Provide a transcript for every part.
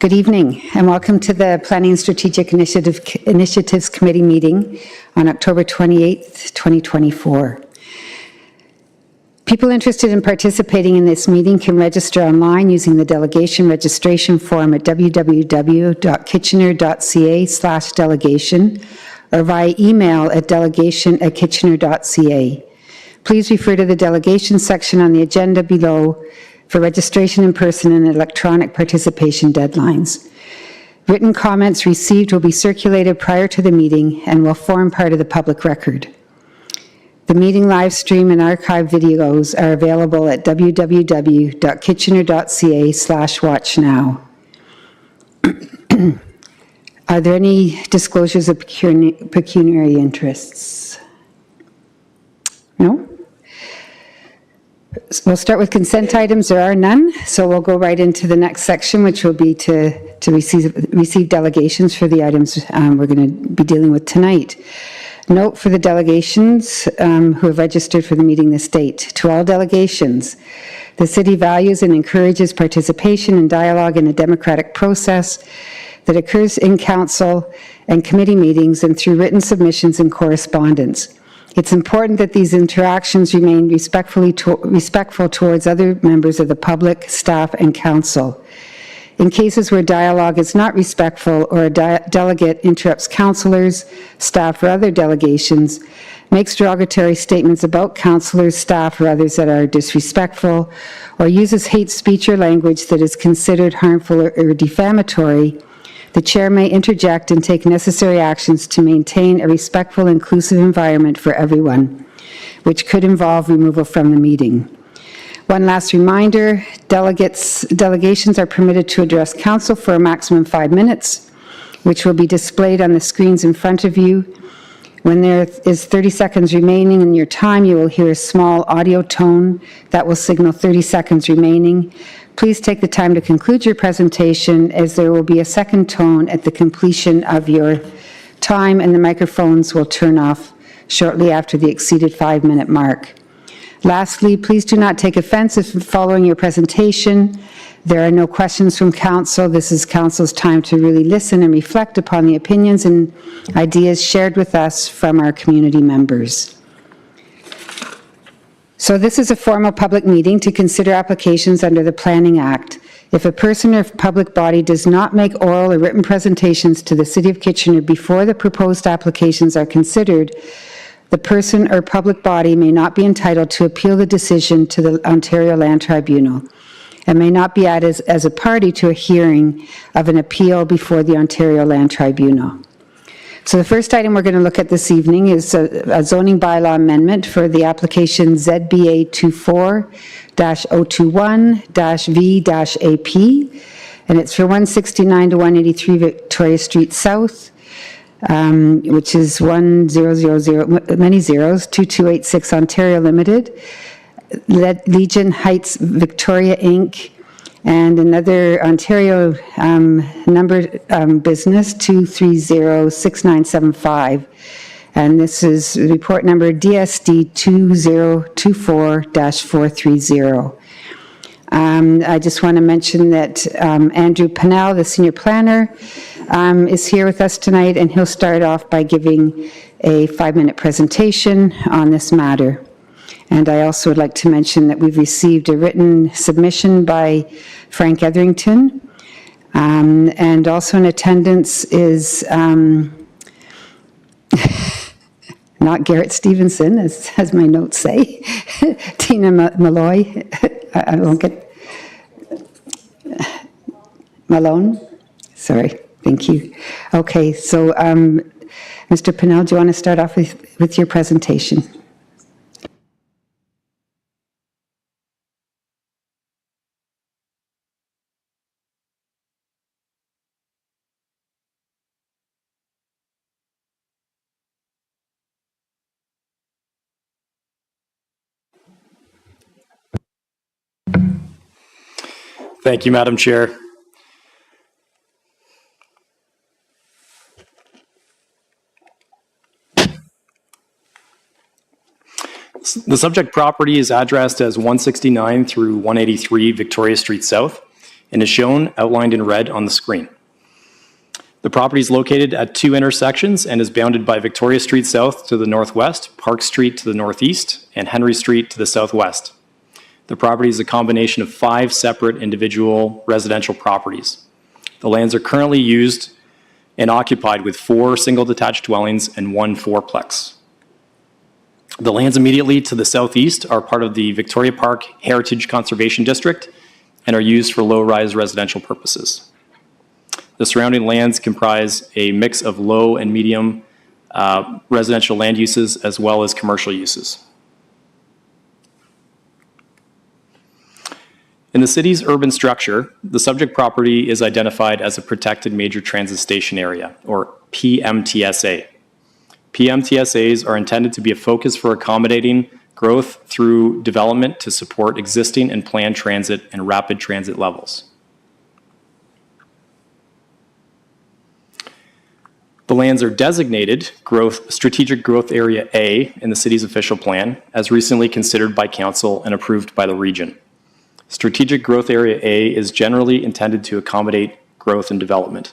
Good evening and welcome to the Planning and Strategic Initiatives Committee meeting on October 28th, 2024. People interested in participating in this meeting can register online using the delegation registration form at www.kitchener.ca/delegation or via email at delegation@kitchener.ca. Please refer to the delegation section on the agenda below for registration in person and electronic participation deadlines. Written comments received will be circulated prior to the meeting and will form part of the public record. The meeting live stream and archive videos are available at www.kitchener.ca/watchnow. Are there any disclosures of pecuniary interests? No? We'll start with consent items. There are none, so we'll go right into the next section, which will be to receive delegations for the items we're going to be dealing with tonight. Note for the delegations who have registered for the meeting this date. To all delegations, the City values and encourages participation and dialogue in a democratic process that occurs in Council and committee meetings and through written submissions and correspondence. It's important that these interactions remain respectful towards other members of the public, staff, and Council. In cases where dialogue is not respectful or a delegate interrupts councillors, staff, or other delegations, makes derogatory statements about councillors, staff, or others that are disrespectful, or uses hate speech or language that is considered harmful or defamatory, the Chair may interject and take necessary actions to maintain a respectful, inclusive environment for everyone, which could involve removal from the meeting. One last reminder, delegations are permitted to address Council for a maximum of 5 minutes, which will be displayed on the screens in front of you. When there is 30 seconds remaining in your time, you will hear a small audio tone that will signal 30 seconds remaining. Please take the time to conclude your presentation, as there will be a second tone at the completion of your time, and the microphones will turn off shortly after the exceeded 5-minute mark. Lastly, please do not take offense if following your presentation there are no questions from Council. This is Council's time to really listen and reflect upon the opinions and ideas shared with us from our community members. So this is a formal public meeting to consider applications under the Planning Act. If a person or public body does not make oral or written presentations to the City of Kitchener before the proposed applications are considered, the person or public body may not be entitled to appeal the decision to the Ontario Land Tribunal and may not be added as a party to a hearing of an appeal before the Ontario Land Tribunal. So the first item we're going to look at this evening is a zoning bylaw amendment for the application ZBA 24-021-V-AP, and it's for 169 to 183 Victoria Street South, which is 2286 Ontario Limited, Legion Heights Victoria Inc., and another Ontario numbered business 2306975. And this is report number DSD 2024-430. I just want to mention that Andrew Pennell, the senior planner, is here with us tonight, and he'll start off by giving a 5-minute presentation on this matter. And I also would like to mention that we've received a written submission by Frank Etherington, and also in attendance is not Garrett Stevenson, as my notes say, Tina Malloy, I won't get, Malone, sorry, thank you. Okay, so Mr. Pennell, do you want to start off with your presentation? Thank you, Madam Chair. The subject property is addressed as 169 through 183 Victoria Street South and is shown outlined in red on the screen. The property is located at two intersections and is bounded by Victoria Street South to the northwest, Park Street to the northeast, and Henry Street to the southwest. The property is a combination of 5 separate individual residential properties. The lands are currently used and occupied with 4 single detached dwellings and 1 fourplex. The lands immediately to the southeast are part of the Victoria Park Heritage Conservation District and are used for low-rise residential purposes. The surrounding lands comprise a mix of low and medium residential land uses as well as commercial uses. In the city's urban structure, the subject property is identified as a Protected Major Transit Station Area, or PMTSA. PMTSAs are intended to be a focus for accommodating growth through development to support existing and planned transit and rapid transit levels. The lands are designated Strategic Growth Area A in the city's official plan, as recently considered by council and approved by the region. Strategic Growth Area A is generally intended to accommodate growth and development.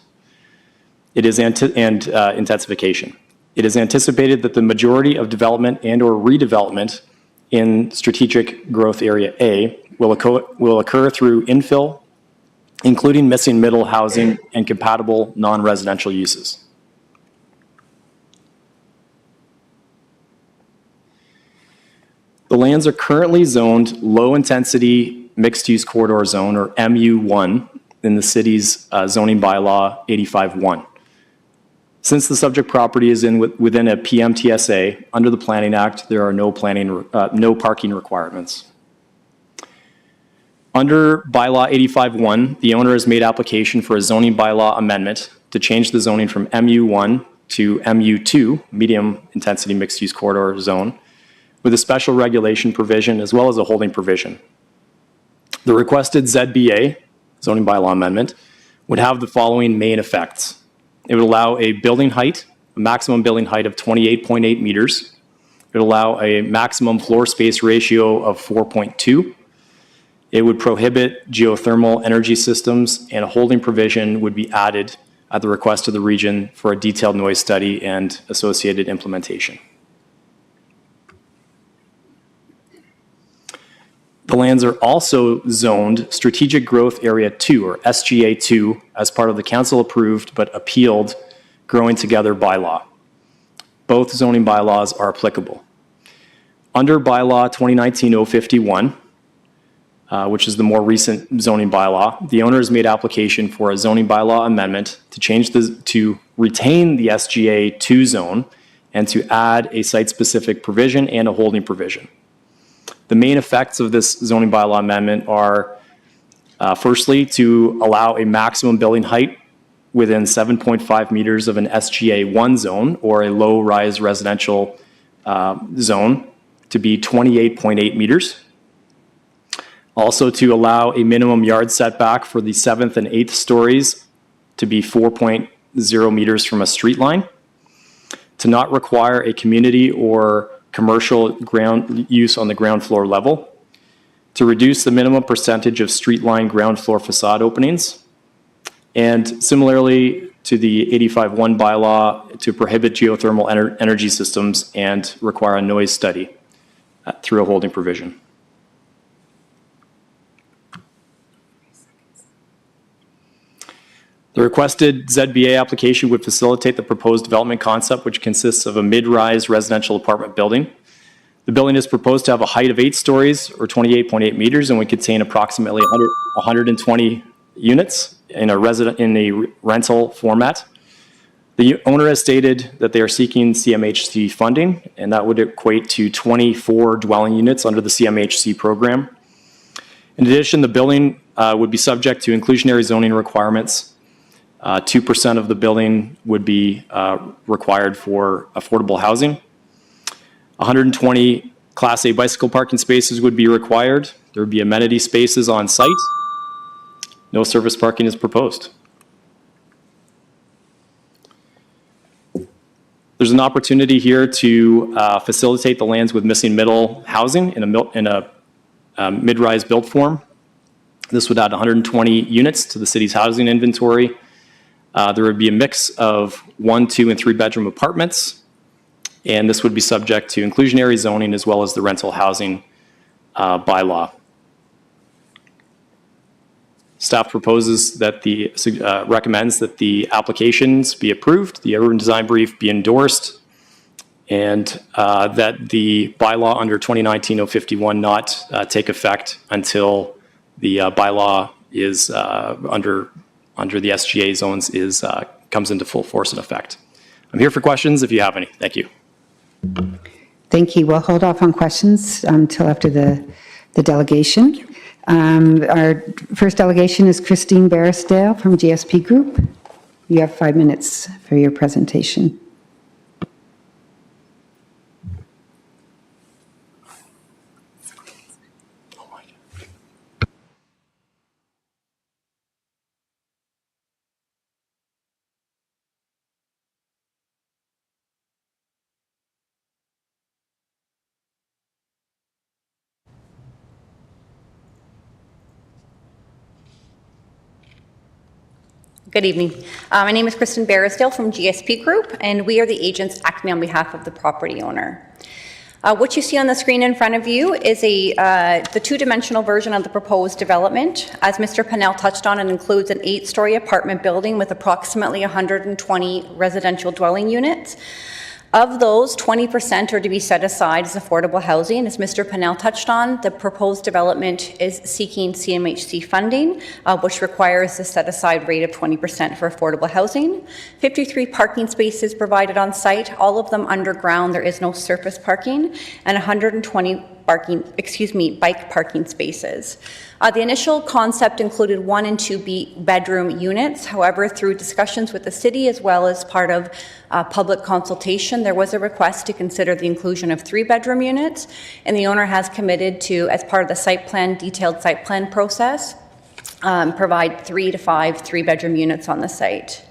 It is intensification. It is anticipated that the majority of development and/or redevelopment in Strategic Growth Area A will occur through infill, including missing middle housing and compatible non-residential uses. The lands are currently zoned low-intensity mixed-use corridor zone, or MU1, in the city's zoning bylaw 85-1. Since the subject property is within a PMTSA, under the Planning Act, there are no parking requirements. Under bylaw 85-1, the owner has made application for a zoning bylaw amendment to change the zoning from MU1 to MU2, medium-intensity mixed-use corridor zone, with a special regulation provision as well as a holding provision. The requested ZBA, zoning bylaw amendment, would have the following main effects. It would allow a maximum building height of 28.8 meters. It would allow a maximum floor space ratio of 4.2. It would prohibit geothermal energy systems, and a holding provision would be added at the request of the region for a detailed noise study and associated implementation. The lands are also zoned Strategic Growth Area 2, or SGA 2, as part of the council-approved but appealed Growing Together bylaw. Both zoning bylaws are applicable. Under bylaw 2019-051, which is the more recent zoning bylaw, the owner has made application for a zoning bylaw amendment to retain the SGA 2 zone and to add a site-specific provision and a holding provision. The main effects of this zoning bylaw amendment are, firstly, to allow a maximum building height within 7.5 meters of an SGA 1 zone, or a low-rise residential zone, to be 28.8 meters. Also, to allow a minimum yard setback for the 7th and 8th stories to be 4.0 meters from a street line. To not require a community or commercial ground use on the ground floor level, to reduce the minimum percentage of street line ground floor facade openings, and similarly to the 85-1 bylaw, to prohibit geothermal energy systems and require a noise study through a holding provision. The requested ZBA application would facilitate the proposed development concept, which consists of a mid-rise residential apartment building. The building is proposed to have a height of 8 stories, or 28.8 meters, and would contain approximately 120 units in a rental format. The owner has stated that they are seeking CMHC funding, and that would equate to 24 dwelling units under the CMHC program. In addition, the building would be subject to inclusionary zoning requirements. 2% of the building would be required for affordable housing. 120 Class A bicycle parking spaces would be required. There would be amenity spaces on site. No service parking is proposed. There's an opportunity here to facilitate the lands with missing middle housing in a mid-rise built form. This would add 120 units to the city's housing inventory. There would be a mix of 1, 2, and 3-bedroom apartments, and this would be subject to inclusionary zoning as well as the rental housing bylaw. Staff proposes that recommends that the applications be approved, the urban design brief be endorsed, and that the bylaw under 2019-051 not take effect until the bylaw is under the SGA zones comes into full force and effect. I'm here for questions if you have any. Thank you. Thank you. We'll hold off on questions until after the delegation. Our first delegation is Christine Barrisdale from GSP Group. You have 5 minutes for your presentation. Good evening. My name is Kristen Barrisdale from GSP Group, and we are the agents acting on behalf of the property owner. What you see on the screen in front of you is the two-dimensional version of the proposed development. As Mr. Pannell touched on, it includes an 8-story apartment building with approximately 120 residential dwelling units. Of those, 20% are to be set aside as affordable housing. As Mr. Pannell touched on, the proposed development is seeking CMHC funding, which requires a set-aside rate of 20% for affordable housing. 53 parking spaces provided on site, all of them underground. There is no surface parking, and 120 bike parking spaces. The initial concept included 1 and 2 bedroom units. However, through discussions with the city as well as part of public consultation, there was a request to consider the inclusion of 3-bedroom units, and the owner has committed to, as part of the detailed site plan process, provide 3 to 5 3-bedroom units on the site.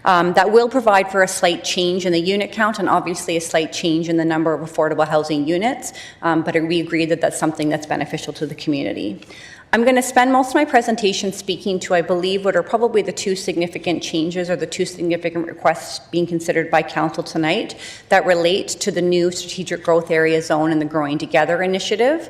That will provide for a slight change in the unit count and obviously a slight change in the number of affordable housing units, but we agree that that's something that's beneficial to the community. I'm going to spend most of my presentation speaking to, I believe, what are probably the 2 significant changes or the 2 significant requests being considered by Council tonight that relate to the new Strategic Growth Area Zone and the Growing Together initiative.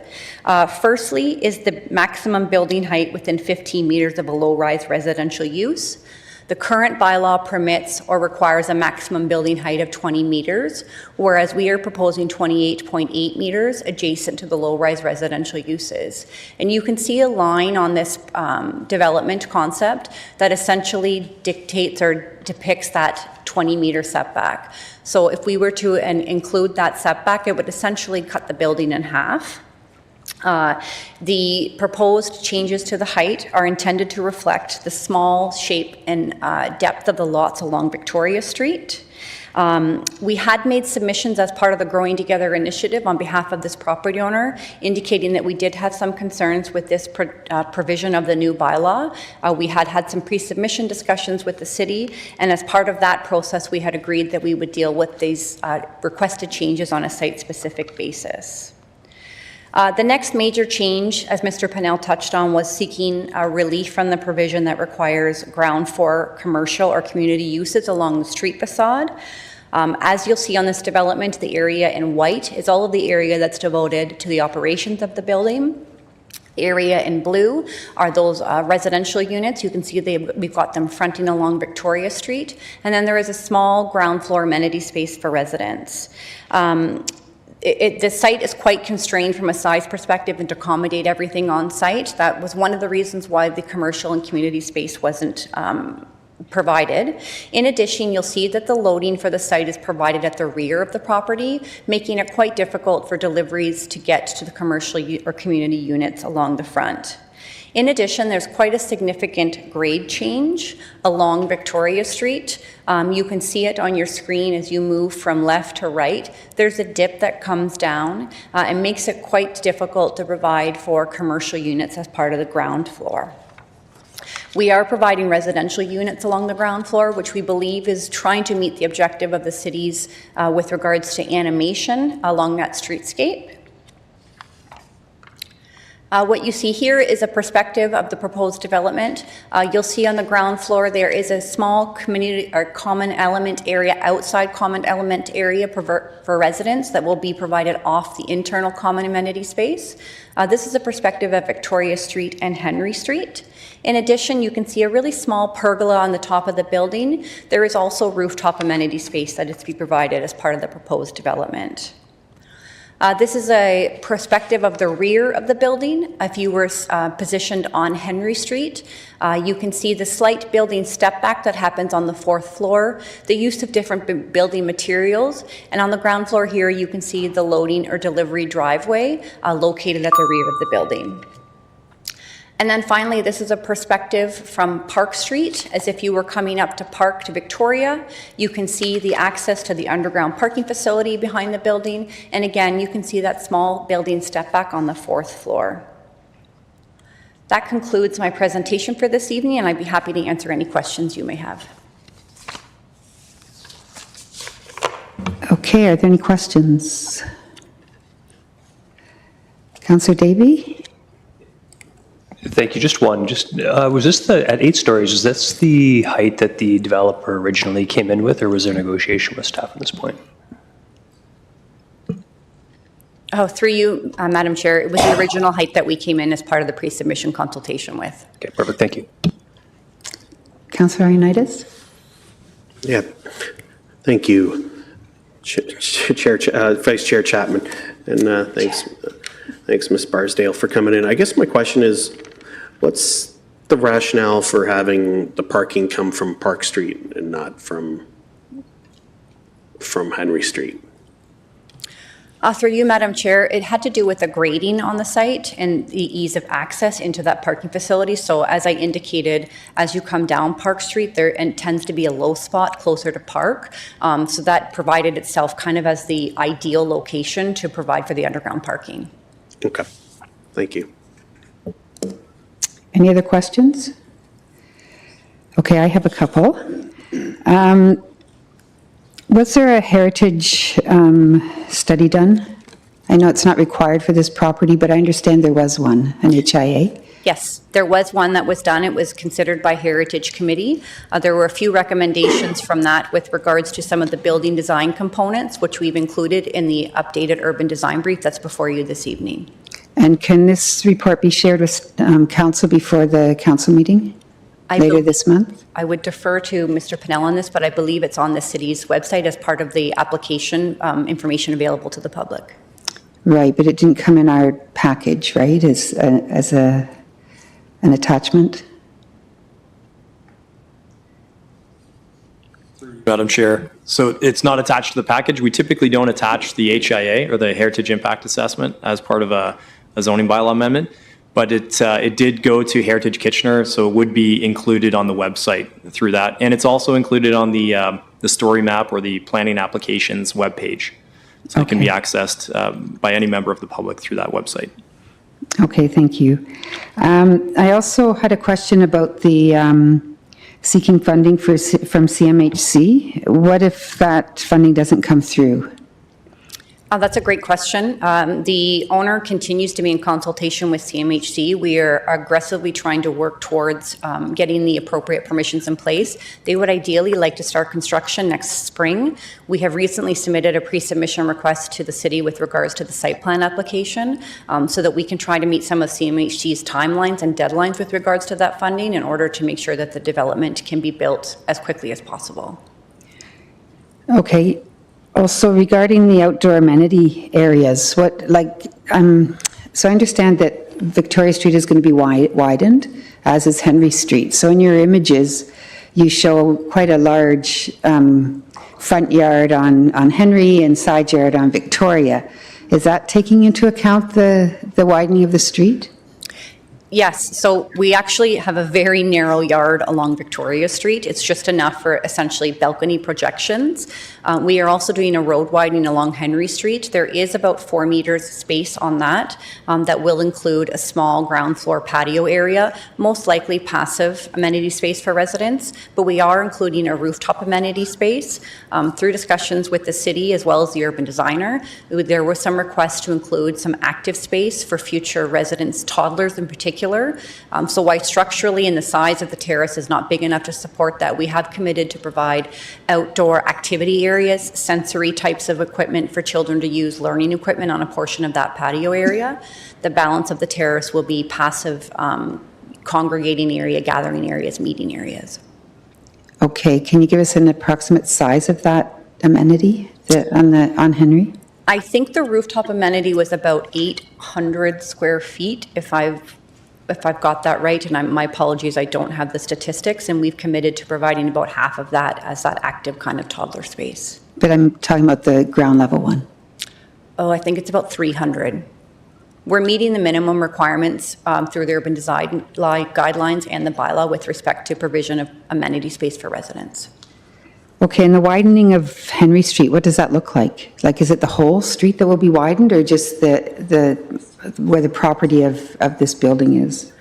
Firstly is the maximum building height within 15 meters of a low-rise residential use. The current bylaw permits or requires a maximum building height of 20 meters, whereas we are proposing 28.8 meters adjacent to the low-rise residential uses. And you can see a line on this development concept that essentially dictates or depicts that 20-meter setback. So if we were to include that setback, it would essentially cut the building in half. The proposed changes to the height are intended to reflect the small shape and depth of the lots along Victoria Street. We had made submissions as part of the Growing Together initiative on behalf of this property owner, indicating that we did have some concerns with this provision of the new bylaw. We had some pre-submission discussions with the city, and as part of that process, we had agreed that we would deal with these requested changes on a site-specific basis. The next major change, as Mr. Pannell touched on, was seeking relief from the provision that requires ground for commercial or community uses along the street facade. As you'll see on this development, the area in white is all of the area that's devoted to the operations of the building. The area in blue are those residential units. You can see we've got them fronting along Victoria Street. And then there is a small ground floor amenity space for residents. The site is quite constrained from a size perspective and to accommodate everything on site. That was one of the reasons why the commercial and community space wasn't provided. In addition, you'll see that the loading for the site is provided at the rear of the property, making it quite difficult for deliveries to get to the commercial or community units along the front. In addition, there's quite a significant grade change along Victoria Street. You can see it on your screen as you move from left to right. There's a dip that comes down and makes it quite difficult to provide for commercial units as part of the ground floor. We are providing residential units along the ground floor, which we believe is trying to meet the objective of the cities with regards to animation along that streetscape. What you see here is a perspective of the proposed development. You'll see on the ground floor there is a small community or common element area, outside common element area for residents that will be provided off the internal common amenity space. This is a perspective of Victoria Street and Henry Street. In addition, you can see a really small pergola on the top of the building. There is also rooftop amenity space that is to be provided as part of the proposed development. This is a perspective of the rear of the building. If you were positioned on Henry Street, you can see the slight building step back that happens on the 4th floor, the use of different building materials, and on the ground floor here you can see the loading or delivery driveway located at the rear of the building. And then finally, this is a perspective from Park Street, as if you were coming up to Park to Victoria. You can see the access to the underground parking facility behind the building. And again, you can see that small building step back on the 4th floor. That concludes my presentation for this evening, and I'd be happy to answer any questions you may have. Okay, are there any questions? Councillor Davey? Thank you. Just one. Was this at 8 stories? Is this the height that the developer originally came in with, or was there negotiation with staff at this point? Oh, through you, Madam Chair, it was the original height that we came in as part of the pre-submission consultation with. Okay, perfect. Thank you. Councillor Ioannidis? Yeah, thank you, Vice Chair Chapman, and thanks, Ms. Barsdale, for coming in. I guess my question is, what's the rationale for having the parking come from Park Street and not from Henry Street? Through you, Madam Chair, it had to do with the grading on the site and the ease of access into that parking facility. So as I indicated, as you come down Park Street, there tends to be a low spot closer to Park. So that provided itself kind of as the ideal location to provide for the underground parking. Okay, thank you. Any other questions? Okay, I have a couple. Was there a heritage study done? I know it's not required for this property, but I understand there was one, an HIA. Yes, there was one that was done. It was considered by Heritage Committee. There were a few recommendations from that with regards to some of the building design components, which we've included in the updated urban design brief that's before you this evening. And can this report be shared with council before the council meeting later this month? I would defer to Mr. Pennell on this, but I believe it's on the city's website as part of the application information available to the public. Right, but it didn't come in our package, right, as an attachment? Madam Chair, so it's not attached to the package. We typically don't attach the HIA or the Heritage Impact Assessment as part of a zoning bylaw amendment, but it did go to Heritage Kitchener, so it would be included on the website through that. And it's also included on the story map or the planning applications webpage. So it can be accessed by any member of the public through that website. Okay, thank you. I also had a question about the seeking funding from CMHC. What if that funding doesn't come through? That's a great question. The owner continues to be in consultation with CMHC. We are aggressively trying to work towards getting the appropriate permissions in place. They would ideally like to start construction next spring. We have recently submitted a pre-submission request to the city with regards to the site plan application so that we can try to meet some of CMHC's timelines and deadlines with regards to that funding in order to make sure that the development can be built as quickly as possible. Okay. Also, regarding the outdoor amenity areas, so I understand that Victoria Street is going to be widened, as is Henry Street. So in your images, you show quite a large front yard on Henry and side yard on Victoria. Is that taking into account the widening of the street? Yes, so we actually have a very narrow yard along Victoria Street. It's just enough for essentially balcony projections. We are also doing a road widening along Henry Street. There is about 4 meters space on that that will include a small ground floor patio area, most likely passive amenity space for residents, but we are including a rooftop amenity space. Through discussions with the city as well as the urban designer, there was some requests to include some active space for future residents, toddlers in particular. So while structurally and the size of the terrace is not big enough to support that, we have committed to provide outdoor activity areas, sensory types of equipment for children to use, learning equipment on a portion of that patio area. The balance of the terrace will be passive congregating area, gathering areas, meeting areas. Okay, can you give us an approximate size of that amenity on Henry? I think the rooftop amenity was about 800 square feet, if I've got that right, and my apologies, I don't have the statistics, and we've committed to providing about half of that as that active kind of toddler space. But I'm talking about the ground level one. Oh, I think it's about 300. We're meeting the minimum requirements through the urban design guidelines and the bylaw with respect to provision of amenity space for residents. Okay, and the widening of Henry Street, what does that look like? Like, is it the whole street that will be widened, or just where the property of this building is?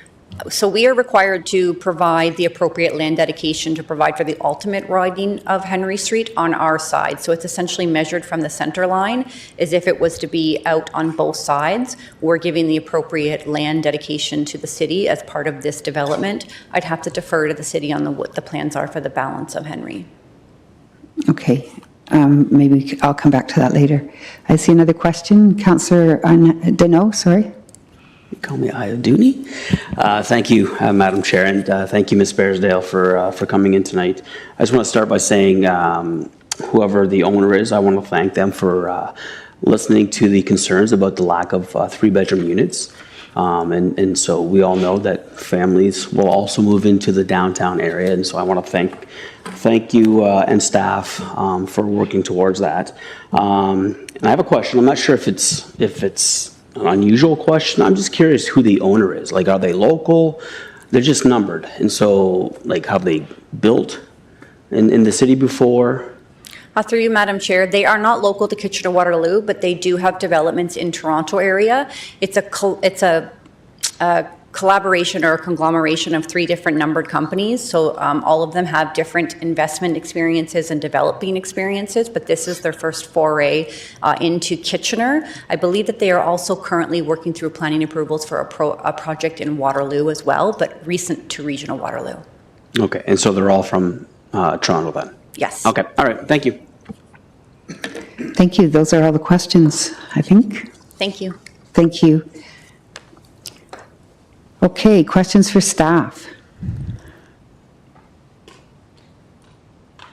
So we are required to provide the appropriate land dedication to provide for the ultimate widening of Henry Street on our side. So it's essentially measured from the center line as if it was to be out on both sides. We're giving the appropriate land dedication to the city as part of this development. I'd have to defer to the city on what the plans are for the balance of Henry. Okay, maybe I'll come back to that later. I see another question. Councillor Deneau, sorry. Call me Ioduni. Thank you, Madam Chair, and thank you, Ms. Baresdale, for coming in tonight. I just want to start by saying, whoever the owner is, I want to thank them for listening to the concerns about the lack of 3-bedroom units. And so we all know that families will also move into the downtown area, and so I want to thank you and staff for working towards that. And I have a question. I'm not sure if it's an unusual question. I'm just curious who the owner is. Like, are they local? They're just numbered, and so like, have they built in the city before? Through you, Madam Chair, they are not local to Kitchener-Waterloo, but they do have developments in Toronto area. It's a collaboration or a conglomeration of 3 different numbered companies. So all of them have different investment experiences and developing experiences, but this is their first foray into Kitchener. I believe that they are also currently working through planning approvals for a project in Waterloo as well, but recent to regional Waterloo. Okay, and so they're all from Toronto then? Yes. Okay, all right, thank you. Thank you. Those are all the questions, I think. Thank you. Thank you. Okay, questions for staff?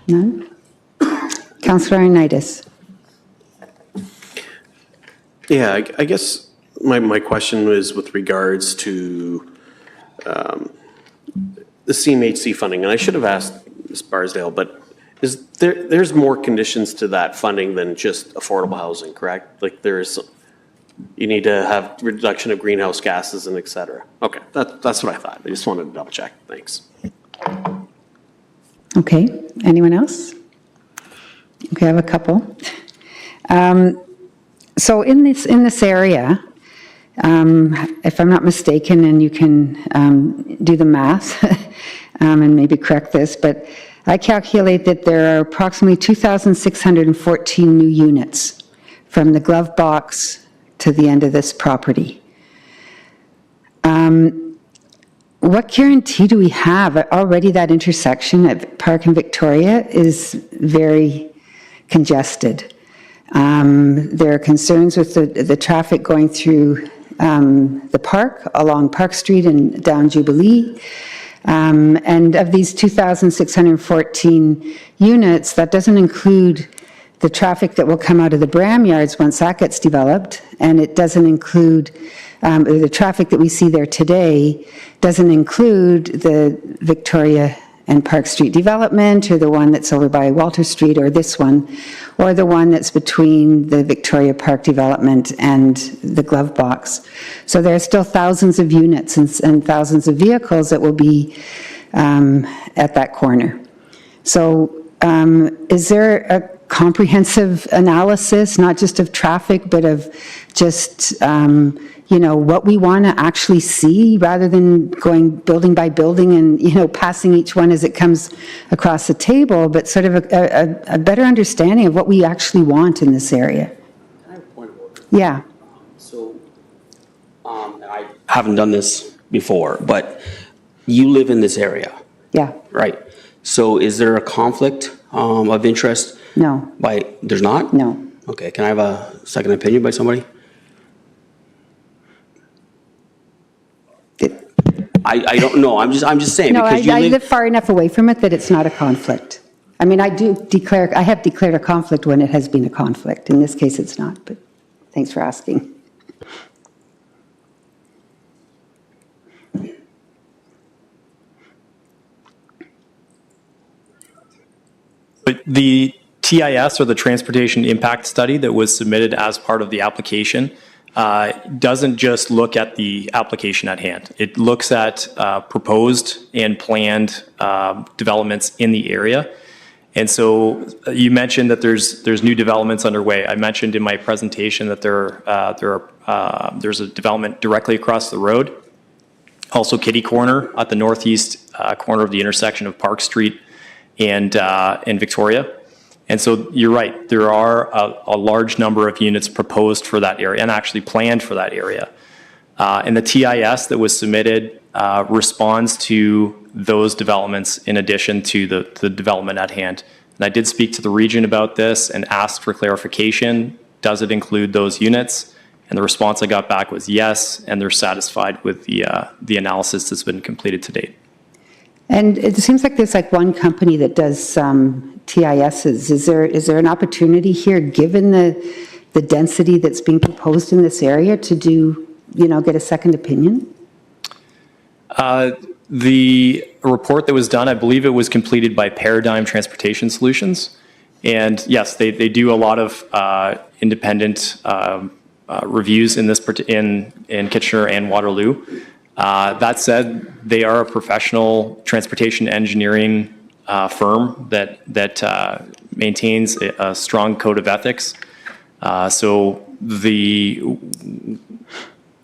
None? Councillor Ioannidis. Yeah, I guess my question was with regards to the CMHC funding, and I should have asked Ms. Barsdale, but there's more conditions to that funding than just affordable housing, correct? Like, you need to have reduction of greenhouse gases and et cetera. Okay, that's what I thought. I just wanted to double check. Thanks. Okay, anyone else? Okay, I have a couple. So in this area, if I'm not mistaken, and you can do the math and maybe correct this, but I calculate that there are approximately 2,614 new units from the glove box to the end of this property. What guarantee do we have? Already that intersection at Park and Victoria is very congested. There are concerns with the traffic going through the park, along Park Street and down Jubilee. And of these 2,614 units, that doesn't include the traffic that will come out of the Bram Yards once that gets developed, and it doesn't include, the traffic that we see there today doesn't include the Victoria and Park Street development, or the one that's over by Walter Street, or this one, or the one that's between the Victoria Park development and the glove box. So there are still thousands of units and thousands of vehicles that will be at that corner. So is there a comprehensive analysis, not just of traffic, but of just, you know, what we want to actually see rather than going building by building and, you know, passing each one as it comes across the table, but sort of a better understanding of what we actually want in this area? Can I have a point of order? Yeah. So, I haven't done this before, but you live in this area, Yeah. right? So is there a conflict of interest? No. There's not? No. Okay, can I have a second opinion by somebody? I don't know, I'm just saying, No, because you I live. live far enough away from it that it's not a conflict. I mean, I have declared a conflict when it has been a conflict. In this case, it's not, but thanks for asking. But the TIS, or the Transportation Impact Study, that was submitted as part of the application doesn't just look at the application at hand. It looks at proposed and planned developments in the area. And so you mentioned that there's new developments underway. I mentioned in my presentation that there's a development directly across the road. Also Kitty Corner at the northeast corner of the intersection of Park Street and Victoria. And so you're right, there are a large number of units proposed for that area and actually planned for that area. And the TIS that was submitted responds to those developments in addition to the development at hand. And I did speak to the region about this and asked for clarification. Does it include those units? And the response I got back was yes, and they're satisfied with the analysis that's been completed to date. And it seems like there's like one company that does TISs. Is there an opportunity here, given the density that's being proposed in this area, to do, you know, get a second opinion? The report that was done, I believe it was completed by Paradigm Transportation Solutions. And yes, they do a lot of independent reviews in Kitchener and Waterloo. That said, they are a professional transportation engineering firm that maintains a strong code of ethics. So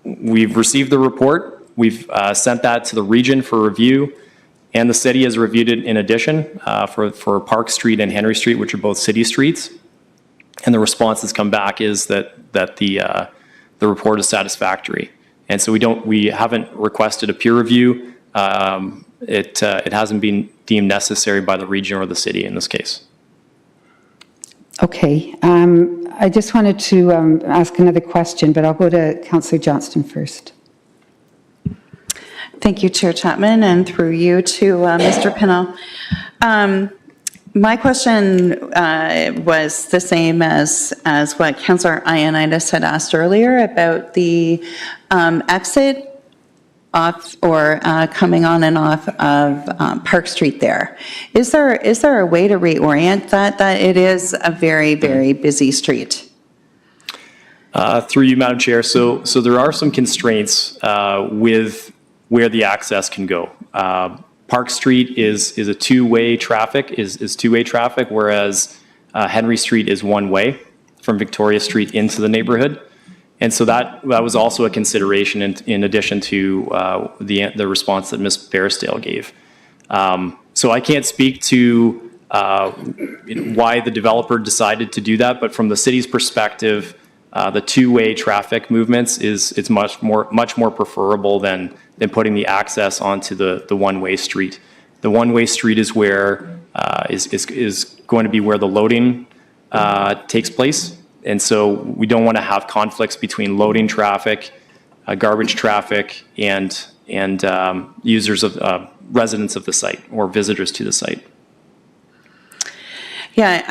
we've received the report. We've sent that to the region for review, and the city has reviewed it in addition for Park Street and Henry Street, which are both city streets. And the response that's come back is that the report is satisfactory. And so we haven't requested a peer review. It hasn't been deemed necessary by the region or the city in this case. Okay. I just wanted to ask another question, but I'll go to Councillor Johnston first. Thank you, Chair Chapman, and through you to Mr. Pinnell. My question was the same as what Councillor Ioannidis had asked earlier about the exit off or coming on and off of Park Street there. Is there a way to reorient that it is a very, very busy street? Through you, Madam Chair. So there are some constraints with where the access can go. Park Street is a two-way traffic, whereas Henry Street is one way from Victoria Street into the neighborhood. And so that was also a consideration in addition to the response that Ms. Barrisdale gave. So I can't speak to why the developer decided to do that, but from the city's perspective, the two-way traffic movements it's much more preferable than putting the access onto the one-way street. The one-way street is where is going to be where the loading takes place, and so we don't want to have conflicts between loading traffic, garbage traffic, and users of residents of the site or visitors to the site. Yeah,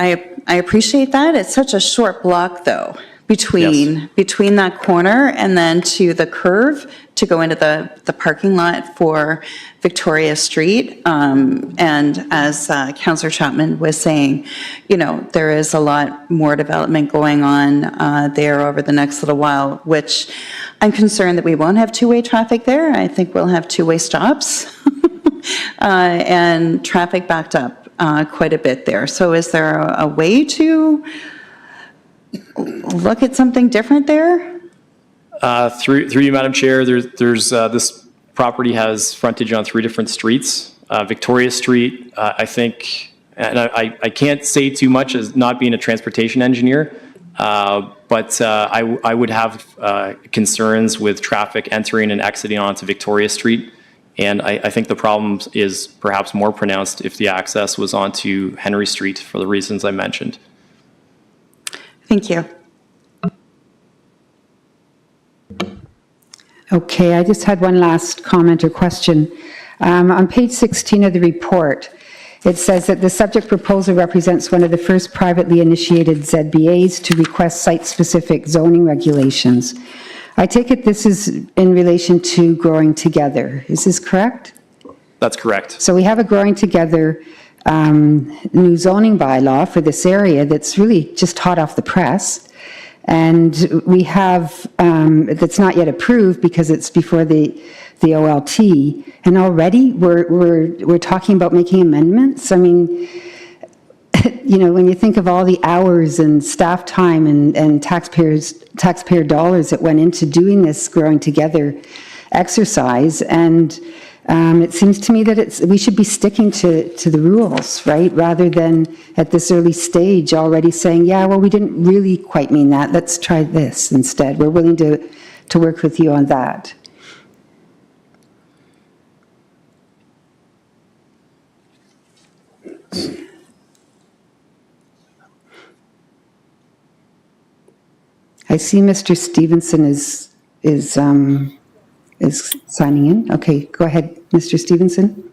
I appreciate that. It's such a short block, though, between that corner and then to the curve to go into the parking lot for Victoria Street. And as Councillor Chapman was saying, you know, there is a lot more development going on there over the next little while, which I'm concerned that we won't have two-way traffic there. I think we'll have two-way stops and traffic backed up quite a bit there. So is there a way to look at something different there? Through you, Madam Chair, there's this property has frontage on 3 different streets. Victoria Street, I think, and I can't say too much as not being a transportation engineer, but I would have concerns with traffic entering and exiting onto Victoria Street. And I think the problem is perhaps more pronounced if the access was onto Henry Street for the reasons I mentioned. Thank you. Okay, I just had one last comment or question. On page 16 of the report, it says that the subject proposal represents one of the first privately initiated ZBAs to request site-specific zoning regulations. I take it this is in relation to Growing Together. Is this correct? That's correct. So we have a Growing Together new zoning bylaw for this area that's really just hot off the press. And we have, that's not yet approved because it's before the OLT. And already we're talking about making amendments. I mean, you know, when you think of all the hours and staff time and taxpayer dollars that went into doing this Growing Together exercise, and it seems to me that we should be sticking to the rules, right? Rather than at this early stage already saying, yeah, well, we didn't really quite mean that. Let's try this instead. We're willing to work with you on that. I see Mr. Stevenson is signing in. Okay, go ahead, Mr. Stevenson.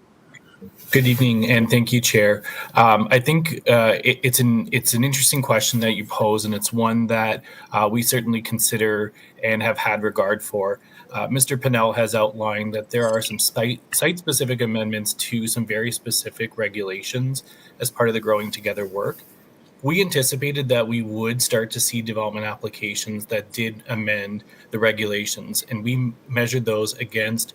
Good evening, and thank you, Chair. I think it's an interesting question that you pose, and it's one that we certainly consider and have had regard for. Mr. Pennell has outlined that there are some site-specific amendments to some very specific regulations as part of the Growing Together work. We anticipated that we would start to see development applications that did amend the regulations, and we measured those against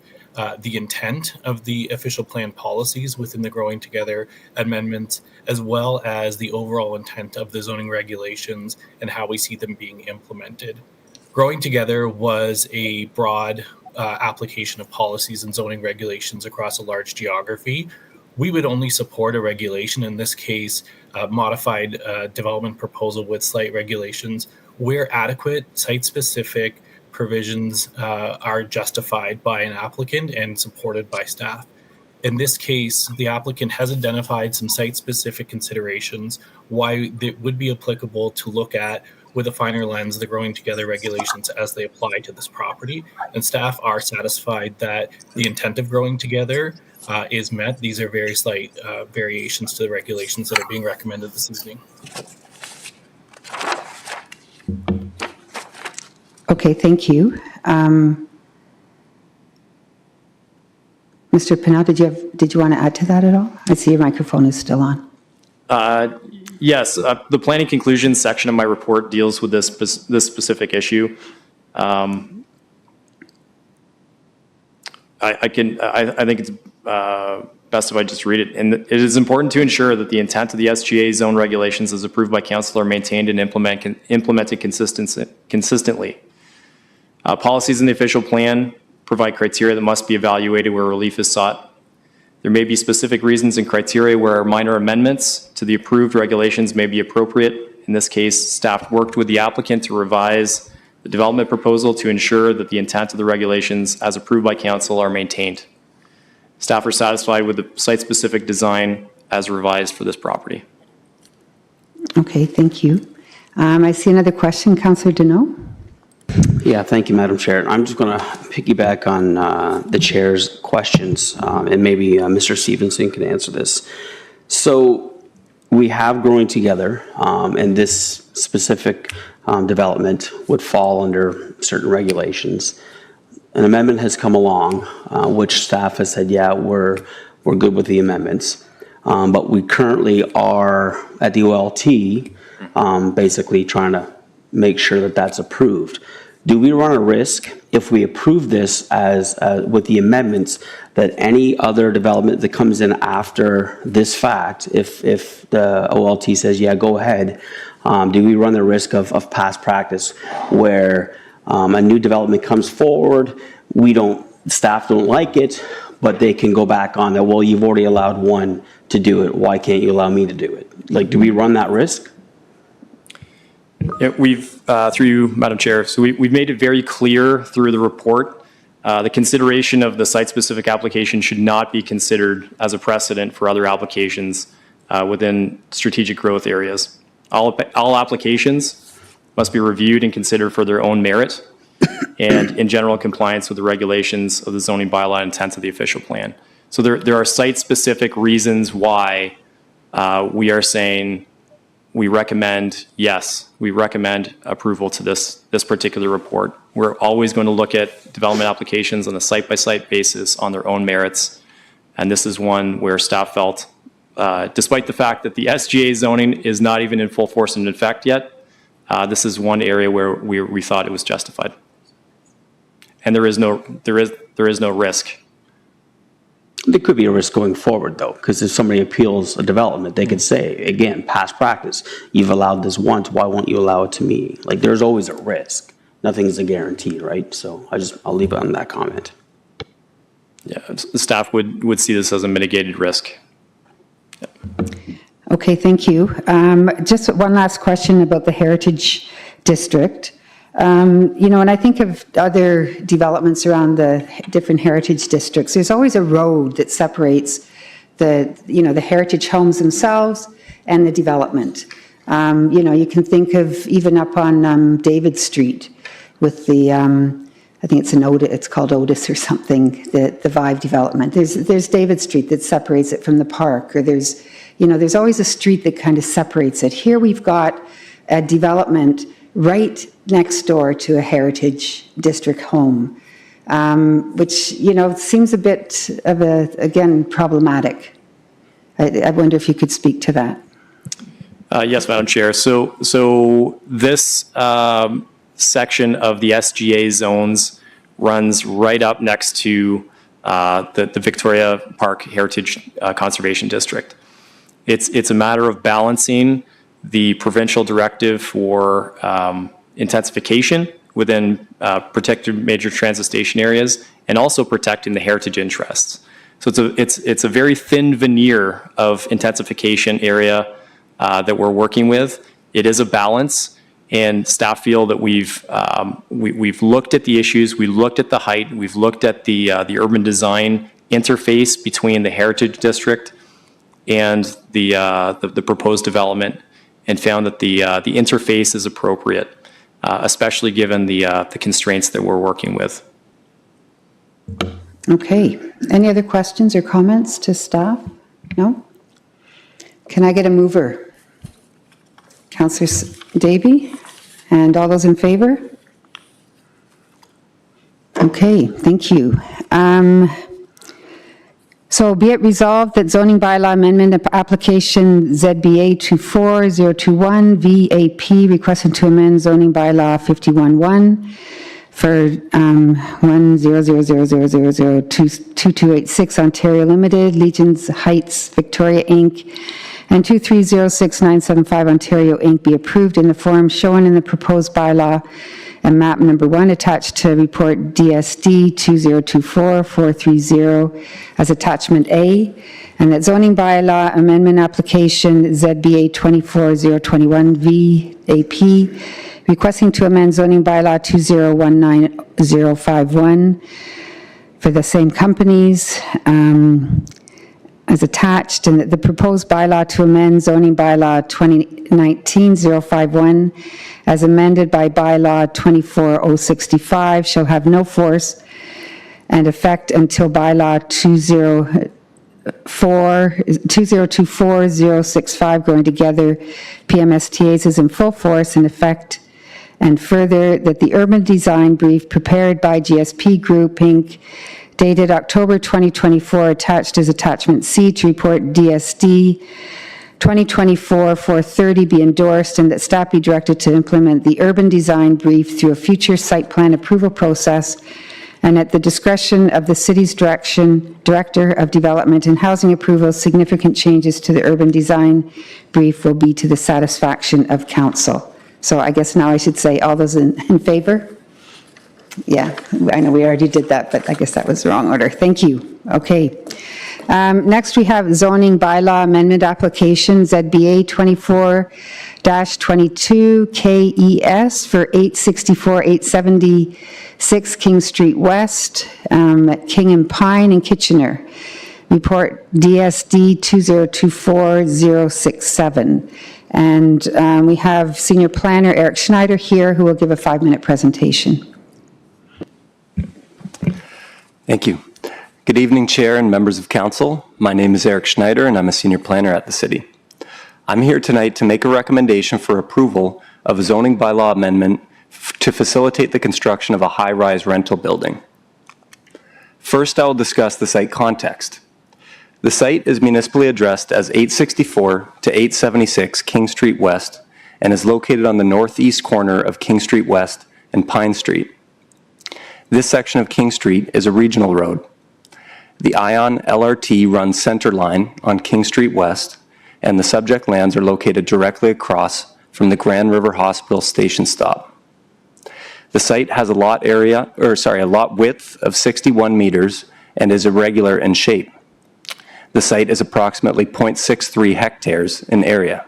the intent of the official plan policies within the Growing Together amendments, as well as the overall intent of the zoning regulations and how we see them being implemented. Growing Together was a broad application of policies and zoning regulations across a large geography. We would only support a regulation, in this case, modified development proposal with slight regulations, where adequate site-specific provisions are justified by an applicant and supported by staff. In this case, the applicant has identified some site-specific considerations why it would be applicable to look at with a finer lens the Growing Together regulations as they apply to this property. And staff are satisfied that the intent of Growing Together is met. These are very slight variations to the regulations that are being recommended this evening. Okay, thank you. Mr. Pennell, did you want to add to that at all? I see your microphone is still on. Yes, the planning conclusions section of my report deals with this specific issue. I think it's best if I just read it. And it is important to ensure that the intent of the SGA zone regulations as approved by council are maintained and implemented consistently. Policies in the official plan provide criteria that must be evaluated where relief is sought. There may be specific reasons and criteria where minor amendments to the approved regulations may be appropriate. In this case, staff worked with the applicant to revise the development proposal to ensure that the intent of the regulations as approved by council are maintained. Staff are satisfied with the site-specific design as revised for this property. Okay, thank you. I see another question, Councillor Deneau. Yeah, thank you, Madam Chair. I'm just going to piggyback on the Chair's questions, and maybe Mr. Stevenson can answer this. So we have Growing Together, and this specific development would fall under certain regulations. An amendment has come along, which staff has said, yeah, we're good with the amendments. But we currently are at the OLT, basically trying to make sure that that's approved. Do we run a risk if we approve this as with the amendments that any other development that comes in after this fact, if the OLT says, yeah, go ahead, do we run the risk of past practice where a new development comes forward, staff don't like it, but they can go back on that, well, you've already allowed one to do it, why can't you allow me to do it? Like, do we run that risk? Yeah, through you, Madam Chair, so we've made it very clear through the report, the consideration of the site-specific application should not be considered as a precedent for other applications within strategic growth areas. All applications must be reviewed and considered for their own merit and in general compliance with the regulations of the zoning bylaw and intent of the official plan. So there are site-specific reasons why we are saying we recommend approval to this particular report. We're always going to look at development applications on a site-by-site basis on their own merits. And this is one where staff felt, despite the fact that the SGA zoning is not even in full force and in effect yet, this is one area where we thought it was justified. And there is no risk. There could be a risk going forward, though, because if somebody appeals a development, they could say, again, past practice, you've allowed this once, why won't you allow it to me? Like, there's always a risk. Nothing's a guarantee, right? So I'll leave it on that comment. Yeah, the staff would see this as a mitigated risk. Okay, thank you. Just one last question about the Heritage District. When I think of other developments around the different heritage districts, there's always a road that separates the heritage homes themselves and the development. You can think of even up on David Street with the, I think it's called Otis or something, the Vive development. There's David Street that separates it from the park, or there's always a street that kind of separates it. Here we've got a development right next door to a heritage district home, which, seems a bit of again, problematic. I wonder if you could speak to that. Yes, Madam Chair. So this section of the SGA zones runs right up next to the Victoria Park Heritage Conservation District. It's a matter of balancing the provincial directive for intensification within protected major transit station areas and also protecting the heritage interests. So it's a very thin veneer of intensification area that we're working with. It is a balance, and staff feel that we've looked at the issues, we looked at the height, we've looked at the urban design interface between the heritage district and the proposed development, and found that the interface is appropriate, especially given the constraints that we're working with. Okay. Any other questions or comments to staff? No? Can I get a mover? Councillor Davey? And all those in favor? Okay, thank you. So be it resolved that zoning bylaw amendment application ZBA 24021 VAP requesting to amend zoning bylaw 51-1 for 10000002286 Ontario Limited, Legions Heights Victoria Inc., and 2306975 Ontario Inc. be approved in the form shown in the proposed bylaw and map number 1 attached to report DSD 2024-430 as attachment A, and that zoning bylaw amendment application ZBA 24021 VAP requesting to amend zoning bylaw 2019051 for the same companies as attached, and that the proposed bylaw to amend zoning bylaw 2019-051 as amended by bylaw 24065 shall have no force and effect until bylaw 2024-065 going together PMSTAs is in full force and effect, and further that the urban design brief prepared by GSP Group Inc. dated October 2024 attached as attachment C to report DSD 2024-430 be endorsed, and that staff be directed to implement the urban design brief through a future site plan approval process, and at the discretion of the city's Director of Development and Housing Approvals, significant changes to the urban design brief will be to the satisfaction of council. So I guess now I should say all those in favor? Yeah, I know we already did that, but I guess that was the wrong order. Thank you. Okay. Next, we have zoning bylaw amendment application, ZBA 24-22 KES for 864-876 King Street West, King and Pine and Kitchener. Report DSD 2024-067. And we have Senior Planner Eric Schneider here, who will give a 5-minute presentation. Thank you. Good evening, Chair and members of Council. My name is Eric Schneider, and I'm a Senior Planner at the City. I'm here tonight to make a recommendation for approval of a zoning bylaw amendment to facilitate the construction of a high-rise rental building. First, I will discuss the site context. The site is municipally addressed as 864 to 876 King Street West and is located on the northeast corner of King Street West and Pine Street. This section of King Street is a regional road. The ION LRT runs center line on King Street West, and the subject lands are located directly across from the Grand River Hospital station stop. The site has a lot width of 61 meters and is irregular in shape. The site is approximately 0.63 hectares in area.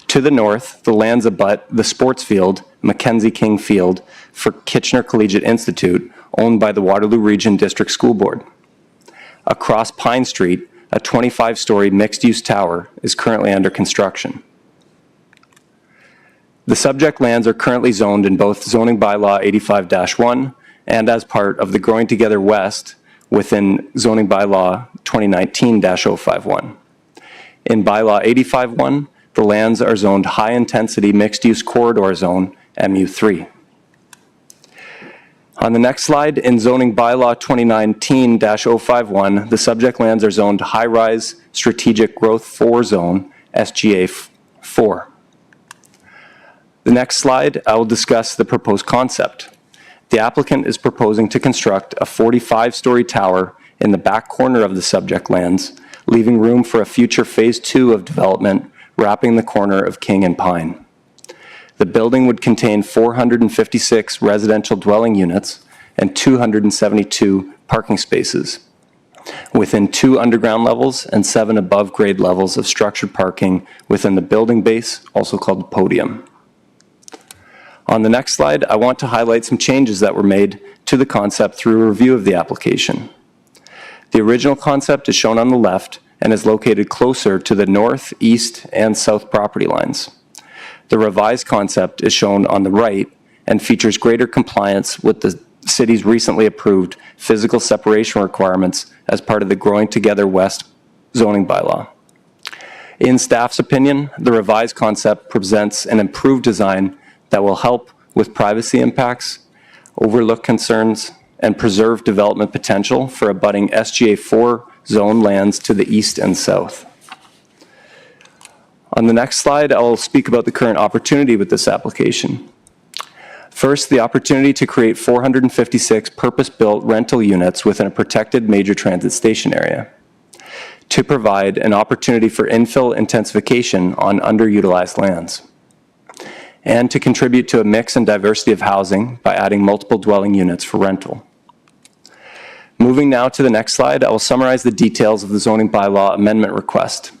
To the north, the lands abut the sports field, Mackenzie King Field, for Kitchener Collegiate Institute, owned by the Waterloo Region District School Board. Across Pine Street, a 25-story mixed-use tower is currently under construction. The subject lands are currently zoned in both Zoning Bylaw 85-1 and as part of the Growing Together West within Zoning Bylaw 2019-051. In Bylaw 85-1, the lands are zoned High-Intensity Mixed-Use Corridor Zone, MU3. On the next slide, in Zoning Bylaw 2019-051, the subject lands are zoned High-Rise Strategic Growth 4 Zone, SGA 4. The next slide, I will discuss the proposed concept. The applicant is proposing to construct a 45-story tower in the back corner of the subject lands, leaving room for a future Phase 2 of development wrapping the corner of King and Pine. The building would contain 456 residential dwelling units and 272 parking spaces, within 2 underground levels and 7 above-grade levels of structured parking within the building base, also called the podium. On the next slide, I want to highlight some changes that were made to the concept through a review of the application. The original concept is shown on the left and is located closer to the north, east, and south property lines. The revised concept is shown on the right and features greater compliance with the city's recently approved physical separation requirements as part of the Growing Together West zoning bylaw. In staff's opinion, the revised concept presents an improved design that will help with privacy impacts, overlook concerns, and preserve development potential for abutting SGA 4 zone lands to the east and south. On the next slide, I will speak about the current opportunity with this application. First, the opportunity to create 456 purpose-built rental units within a protected major transit station area, to provide an opportunity for infill intensification on underutilized lands, and to contribute to a mix and diversity of housing by adding multiple dwelling units for rental. Moving now to the next slide, I will summarize the details of the zoning bylaw amendment request.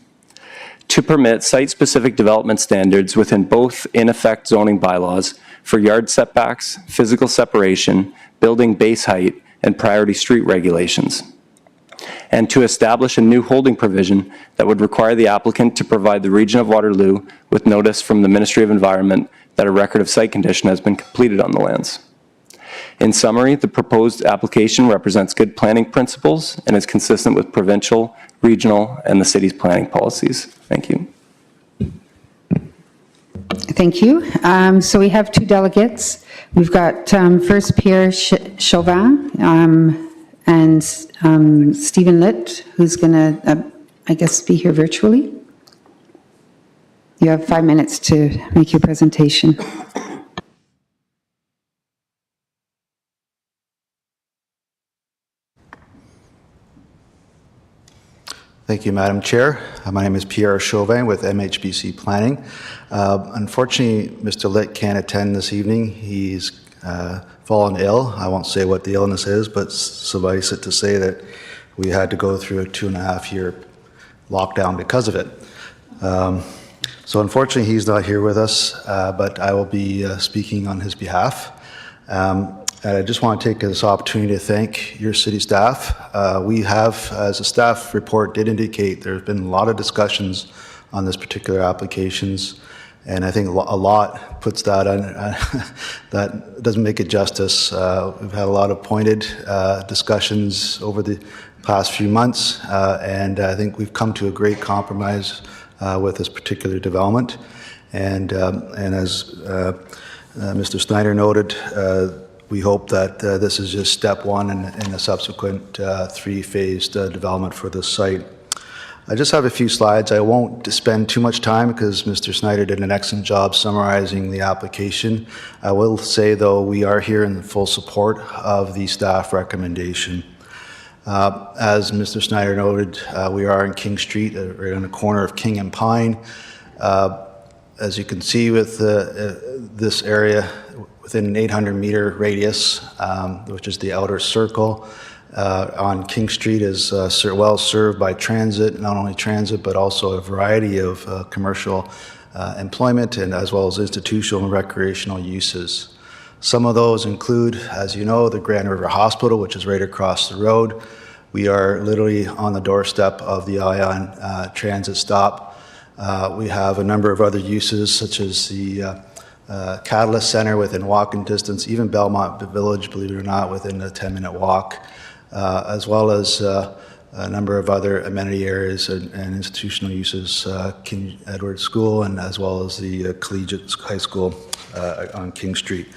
To permit site-specific development standards within both in-effect zoning bylaws for yard setbacks, physical separation, building base height, and priority street regulations. And to establish a new holding provision that would require the applicant to provide the Region of Waterloo with notice from the Ministry of Environment that a record of site condition has been completed on the lands. In summary, the proposed application represents good planning principles and is consistent with provincial, regional, and the city's planning policies. Thank you. Thank you. So we have 2 delegates. We've got first Pierre Chauvin and Stephen Litt, who's going to, I guess, be here virtually. You have 5 minutes to make your presentation. Thank you, Madam Chair. My name is Pierre Chauvin with MHBC Planning. Unfortunately, Mr. Litt can't attend this evening. He's fallen ill. I won't say what the illness is, but suffice it to say that we had to go through a 2.5-year lockdown because of it. So unfortunately, he's not here with us, but I will be speaking on his behalf. I just want to take this opportunity to thank your city staff. We have, as a staff report did indicate, there have been a lot of discussions on this particular applications, and I think a lot puts that on, that doesn't make it justice. We've had a lot of pointed discussions over the past few months, and I think we've come to a great compromise with this particular development. And as Mr. Snyder noted, we hope that this is just step 1 in a subsequent 3-phased development for this site. I just have a few slides. I won't spend too much time because Mr. Snyder did an excellent job summarizing the application. I will say, though, we are here in full support of the staff recommendation. As Mr. Snyder noted, we are in King Street, right on the corner of King and Pine. As you can see with this area, within an 800-meter radius, which is the outer circle, on King Street is well served by transit, not only transit, but also a variety of commercial employment and as well as institutional and recreational uses. Some of those include, as you know, the Grand River Hospital, which is right across the road. We are literally on the doorstep of the Ion transit stop. We have a number of other uses, such as the Catalyst Center within walking distance, even Belmont Village, believe it or not, within a 10-minute walk, as well as a number of other amenity areas and institutional uses, King Edward School, and as well as the Collegiate High School on King Street.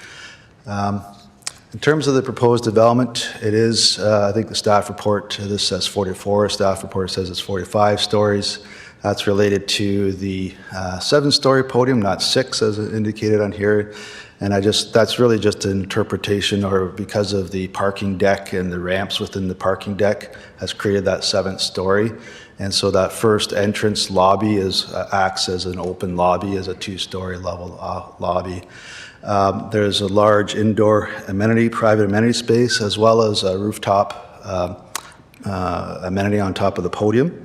In terms of the proposed development, it is, I think the staff report, this says 44, staff report says it's 45 stories. That's related to the 7-story podium, not 6 as indicated on here. And that's really just an interpretation, or because of the parking deck and the ramps within the parking deck has created that 7th story. And so that first entrance lobby acts as an open lobby, as a 2-story level lobby. There's a large indoor private amenity space, as well as a rooftop amenity on top of the podium.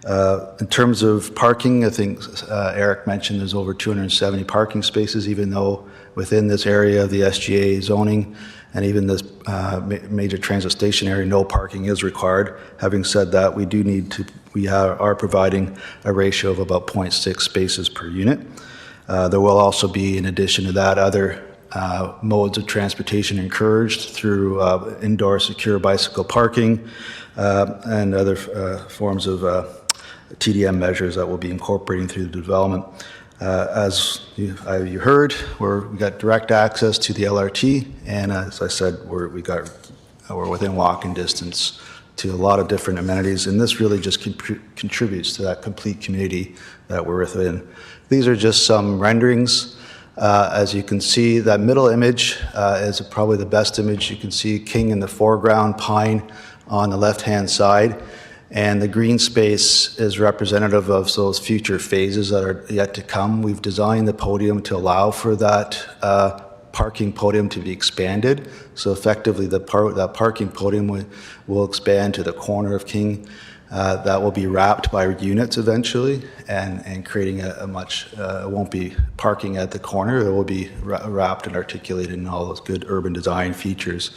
In terms of parking, I think Eric mentioned there's over 270 parking spaces, even though within this area of the SGA zoning and even this major transit station area, no parking is required. Having said that, we are providing a ratio of about 0.6 spaces per unit. There will also be, in addition to that, other modes of transportation encouraged through indoor secure bicycle parking and other forms of TDM measures that we'll be incorporating through the development. As you heard, we got direct access to the LRT, and as I said, we're within walking distance to a lot of different amenities, and this really just contributes to that complete community that we're within. These are just some renderings. As you can see, that middle image is probably the best image. You can see King in the foreground, Pine on the left-hand side. And the green space is representative of those future phases that are yet to come. We've designed the podium to allow for that parking podium to be expanded. So effectively, that parking podium will expand to the corner of King. That will be wrapped by units eventually, and creating it won't be parking at the corner. It will be wrapped and articulated in all those good urban design features.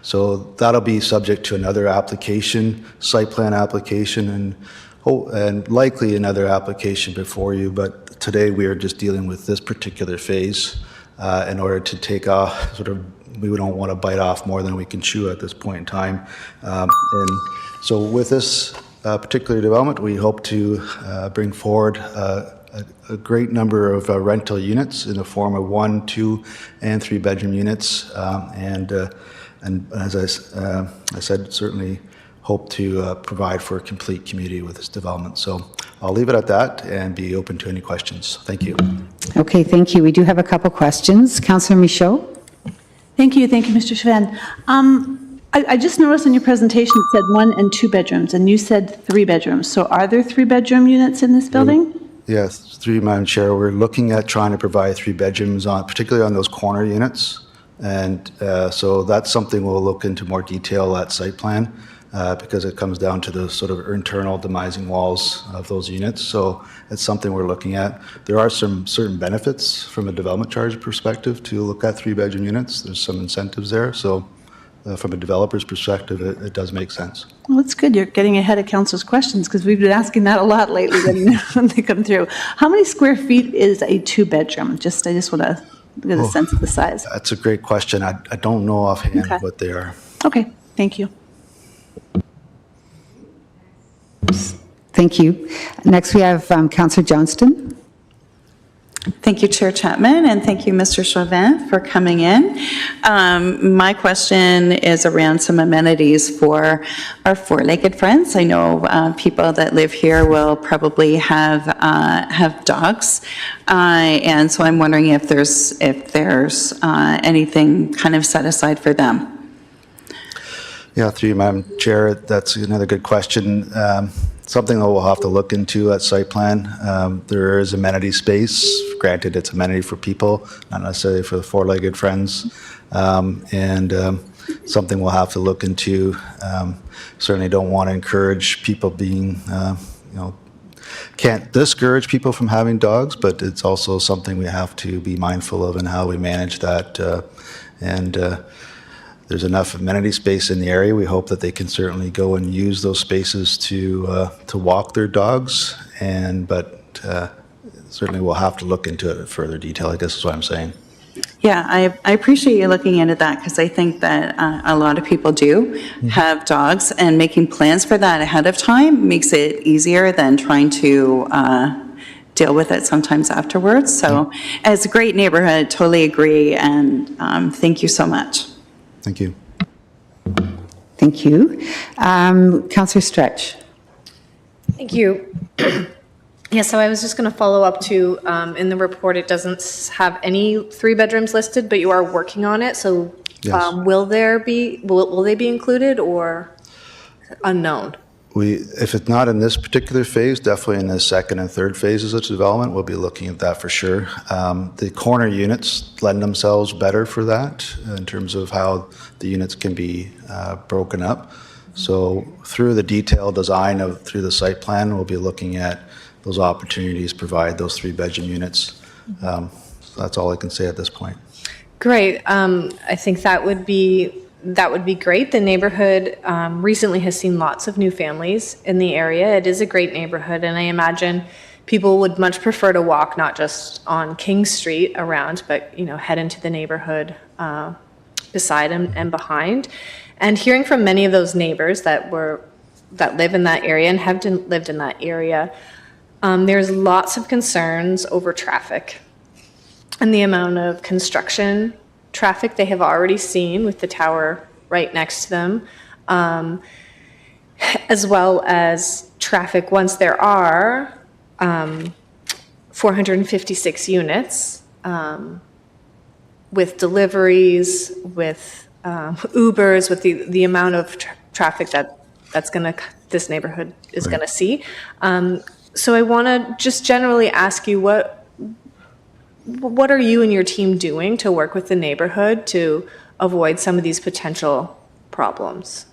So that'll be subject to another application, site plan application, and likely another application before you. But today we are just dealing with this particular phase in order to take off, we don't want to bite off more than we can chew at this point in time. And so with this particular development, we hope to bring forward a great number of rental units in the form of 1, 2, and 3-bedroom units. And as I said, certainly hope to provide for a complete community with this development. So I'll leave it at that and be open to any questions. Thank you. Okay, thank you. We do have a couple questions. Councillor Michaud? Thank you, Mr. Chauvin. I just noticed in your presentation it said 1 and 2 bedrooms, and you said 3 bedrooms. So are there 3-bedroom units in this building? Yes, through you, Madam Chair, we're looking at trying to provide 3 bedrooms on, particularly on those corner units. And so that's something we'll look into more detail at site plan because it comes down to the sort of internal demising walls of those units. So it's something we're looking at. There are some certain benefits from a development charge perspective to look at 3-bedroom units. There's some incentives there. So from a developer's perspective, it does make sense. Well, it's good you're getting ahead of council's questions because we've been asking that a lot lately when they come through. How many square feet is a 2-bedroom? I just want to get a sense of the size. That's a great question. I don't know offhand what they are. Okay, thank you. Thank you. Next, we have Councillor Johnston. Thank you, Chair Chapman, and thank you, Mr. Chauvin, for coming in. My question is around some amenities for our four-legged friends. I know people that live here will probably have dogs, and so I'm wondering if there's anything kind of set aside for them. Yeah, through you, Madam Chair, that's another good question. Something that we'll have to look into at site plan. There is amenity space. Granted, it's amenity for people, not necessarily for the four-legged friends. Something we'll have to look into. Certainly don't want to encourage people being, can't discourage people from having dogs, but it's also something we have to be mindful of in how we manage that. There's enough amenity space in the area. We hope that they can certainly go and use those spaces to walk their dogs. But certainly we'll have to look into it in further detail, I guess is what I'm saying. Yeah, I appreciate you looking into that because I think that a lot of people do have dogs, and making plans for that ahead of time makes it easier than trying to deal with it sometimes afterwards. So as a great neighborhood, totally agree, and thank you so much. Thank you. Thank you. Councillor Stretch. Thank you. Yeah, so I was just going to follow up to, in the report, it doesn't have any 3 bedrooms listed, but you are working on it. So Yes. will they be included or unknown? If it's not in this particular phase, definitely in the second and third phases of development, we'll be looking at that for sure. The corner units lend themselves better for that in terms of how the units can be broken up. So through the detailed design through the site plan, we'll be looking at those opportunities to provide those 3-bedroom units. So that's all I can say at this point. Great. I think that would be great. The neighborhood recently has seen lots of new families in the area. It is a great neighborhood, and I imagine people would much prefer to walk not just on King Street around, but head into the neighborhood beside and behind. And hearing from many of those neighbors that live in that area and have lived in that area, there's lots of concerns over traffic and the amount of construction traffic they have already seen with the tower right next to them, as well as traffic once there are 456 units with deliveries, with Ubers, with the amount of traffic this neighborhood is going to see. So I want to just generally ask you what are you and your team doing to work with the neighborhood to avoid some of these potential problems?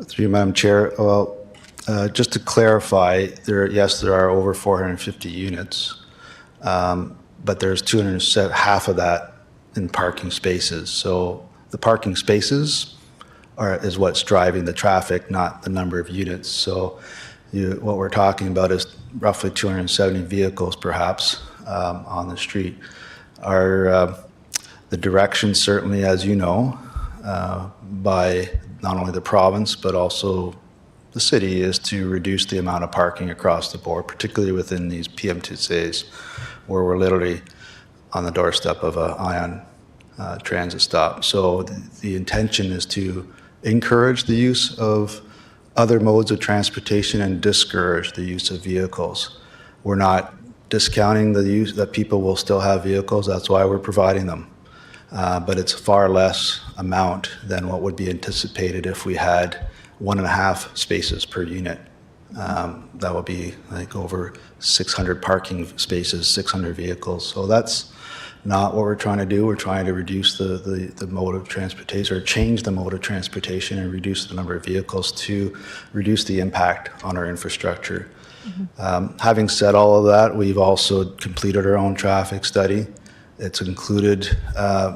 Through you, Madam Chair, well, just to clarify, there are over 450 units, but there's half of that in parking spaces. So the parking spaces is what's driving the traffic, not the number of units. So what we're talking about is roughly 270 vehicles, perhaps, on the street. The direction certainly, as you know, by not only the province, but also the city, is to reduce the amount of parking across the board, particularly within these PM2Cs, where we're literally on the doorstep of a ion transit stop. So the intention is to encourage the use of other modes of transportation and discourage the use of vehicles. We're not discounting the use that people will still have vehicles. That's why we're providing them. But it's far less amount than what would be anticipated if we had 1.5 spaces per unit. That would be like over 600 parking spaces, 600 vehicles. So that's not what we're trying to do. We're trying to reduce the mode of transportation, or change the mode of transportation and reduce the number of vehicles to reduce the impact on our infrastructure. Having said all of that, we've also completed our own traffic study. It's included,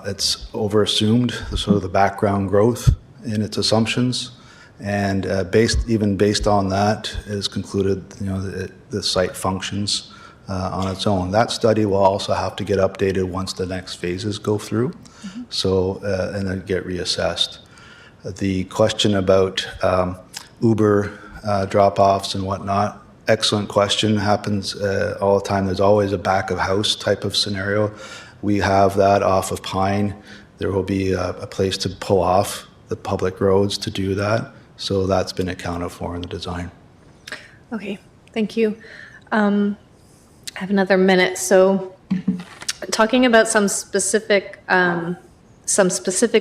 it's over-assumed sort of the background growth in its assumptions. And based on that, it is concluded, the site functions on its own. That study will also have to get updated once the next phases go through, and then get reassessed. The question about Uber drop-offs and whatnot, excellent question. Happens all the time. There's always a back-of-house type of scenario. We have that off of Pine. There will be a place to pull off the public roads to do that. So that's been accounted for in the design. Okay, thank you. I have another minute. So talking about some specific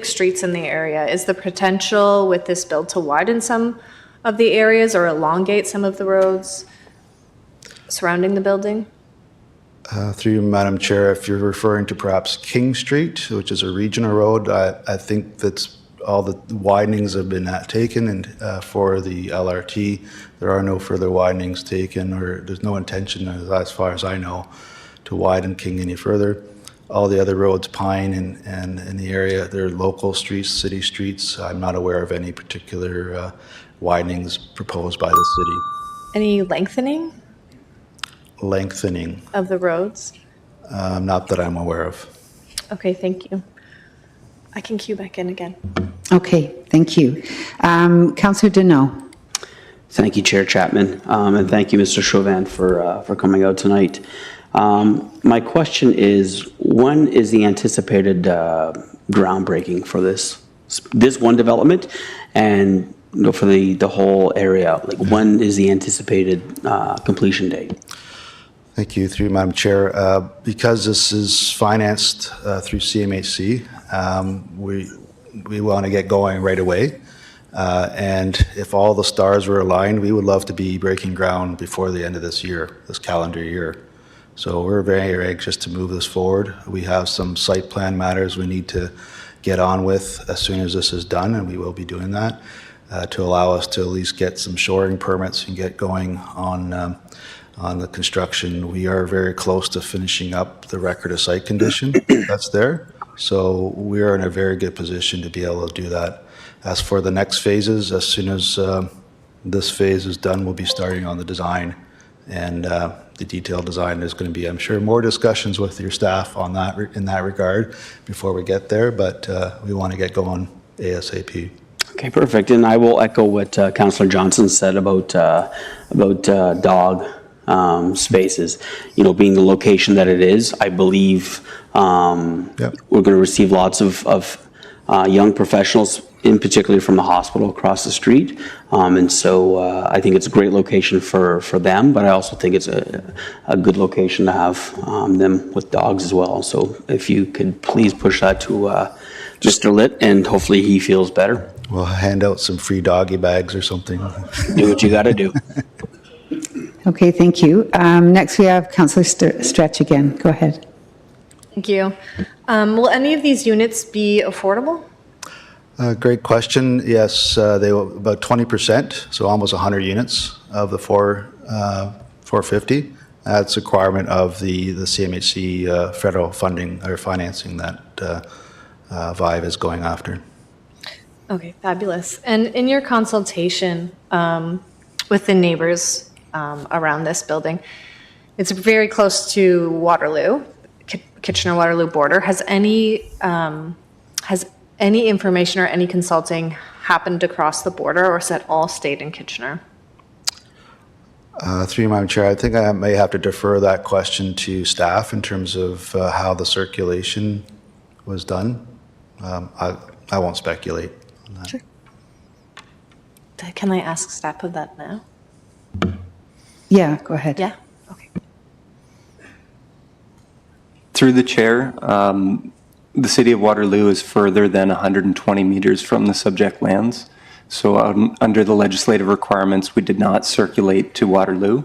streets in the area, is the potential with this build to widen some of the areas or elongate some of the roads surrounding the building? Through you, Madam Chair, if you're referring to perhaps King Street, which is a regional road, I think that's all the widenings have been taken, and for the LRT, there are no further widenings taken, or there's no intention, as far as I know, to widen King any further. All the other roads, Pine and in the area, they're local streets, city streets. I'm not aware of any particular widenings proposed by the city. Any lengthening Lengthening, of the roads? not that I'm aware of. Okay, thank you. I can cue back in again. Okay, thank you. Councillor Deneau. Thank you, Chair Chapman, and thank you, Mr. Chauvin, for coming out tonight. My question is, when is the anticipated groundbreaking for this one development, and for the whole area? Like, when is the anticipated completion date? Thank you, through you, Madam Chair. Because this is financed through CMHC, we want to get going right away. And if all the stars were aligned, we would love to be breaking ground before the end of this year, this calendar year. So we're very anxious to move this forward. We have some site plan matters we need to get on with as soon as this is done, and we will be doing that to allow us to at least get some shoring permits and get going on the construction. We are very close to finishing up the record of site condition that's there. So we are in a very good position to be able to do that. As for the next phases, as soon as this phase is done, we'll be starting on the design. And the detailed design is going to be, I'm sure, more discussions with your staff on that in that regard before we get there. But we want to get going ASAP. Okay, perfect. And I will echo what Councillor Johnson said about dog spaces. You know, being the location that it is, I believe we're going to receive lots of young professionals, in particular from the hospital across the street. And so I think it's a great location for them, but I also think it's a good location to have them with dogs as well. So if you could please push that to Mr. Litt, and hopefully he feels better. We'll hand out some free doggy bags or something. Do what you got to do. Okay, thank you. Next we have Councillor Stretch again. Go ahead. Thank you. Will any of these units be affordable? Great question. Yes, they were about 20%, so almost 100 units of the 450. That's a requirement of the CMHC federal funding or financing that VIVE is going after. Okay, fabulous. And in your consultation with the neighbors around this building, it's very close to Waterloo, Kitchener-Waterloo border. Has any information or any consulting happened across the border, or has that all stayed in Kitchener? Through you, Madam Chair, I think I may have to defer that question to staff in terms of how the circulation was done. I won't speculate on that. Sure. Can I ask staff of that now? Yeah, go ahead. Yeah? Okay. Through the chair, the city of Waterloo is further than 120 meters from the subject lands. So under the legislative requirements, we did not circulate to Waterloo.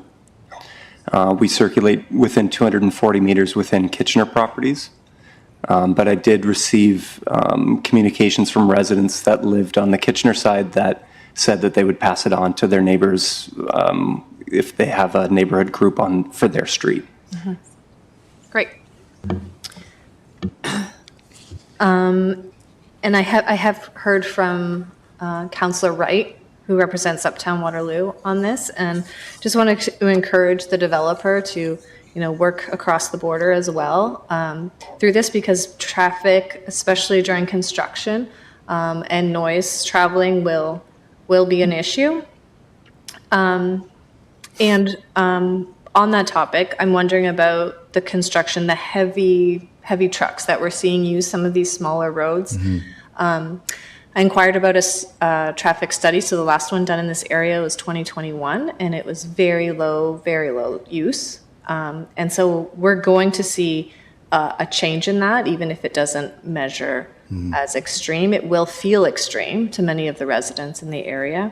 We circulate within 240 meters within Kitchener properties. But I did receive communications from residents that lived on the Kitchener side that said that they would pass it on to their neighbors if they have a neighborhood group for their street. Mm-hmm. Great. And I have heard from Councillor Wright, who represents Uptown Waterloo, on this, and just wanted to encourage the developer to, work across the border as well through this, because traffic, especially during construction, and noise traveling will be an issue. And on that topic, I'm wondering about the construction, the heavy trucks that we're seeing use some of these smaller roads. I inquired about a traffic study. So the last one done in this area was 2021, and it was very low use. And so we're going to see a change in that, even if it doesn't measure as extreme. It will feel extreme to many of the residents in the area.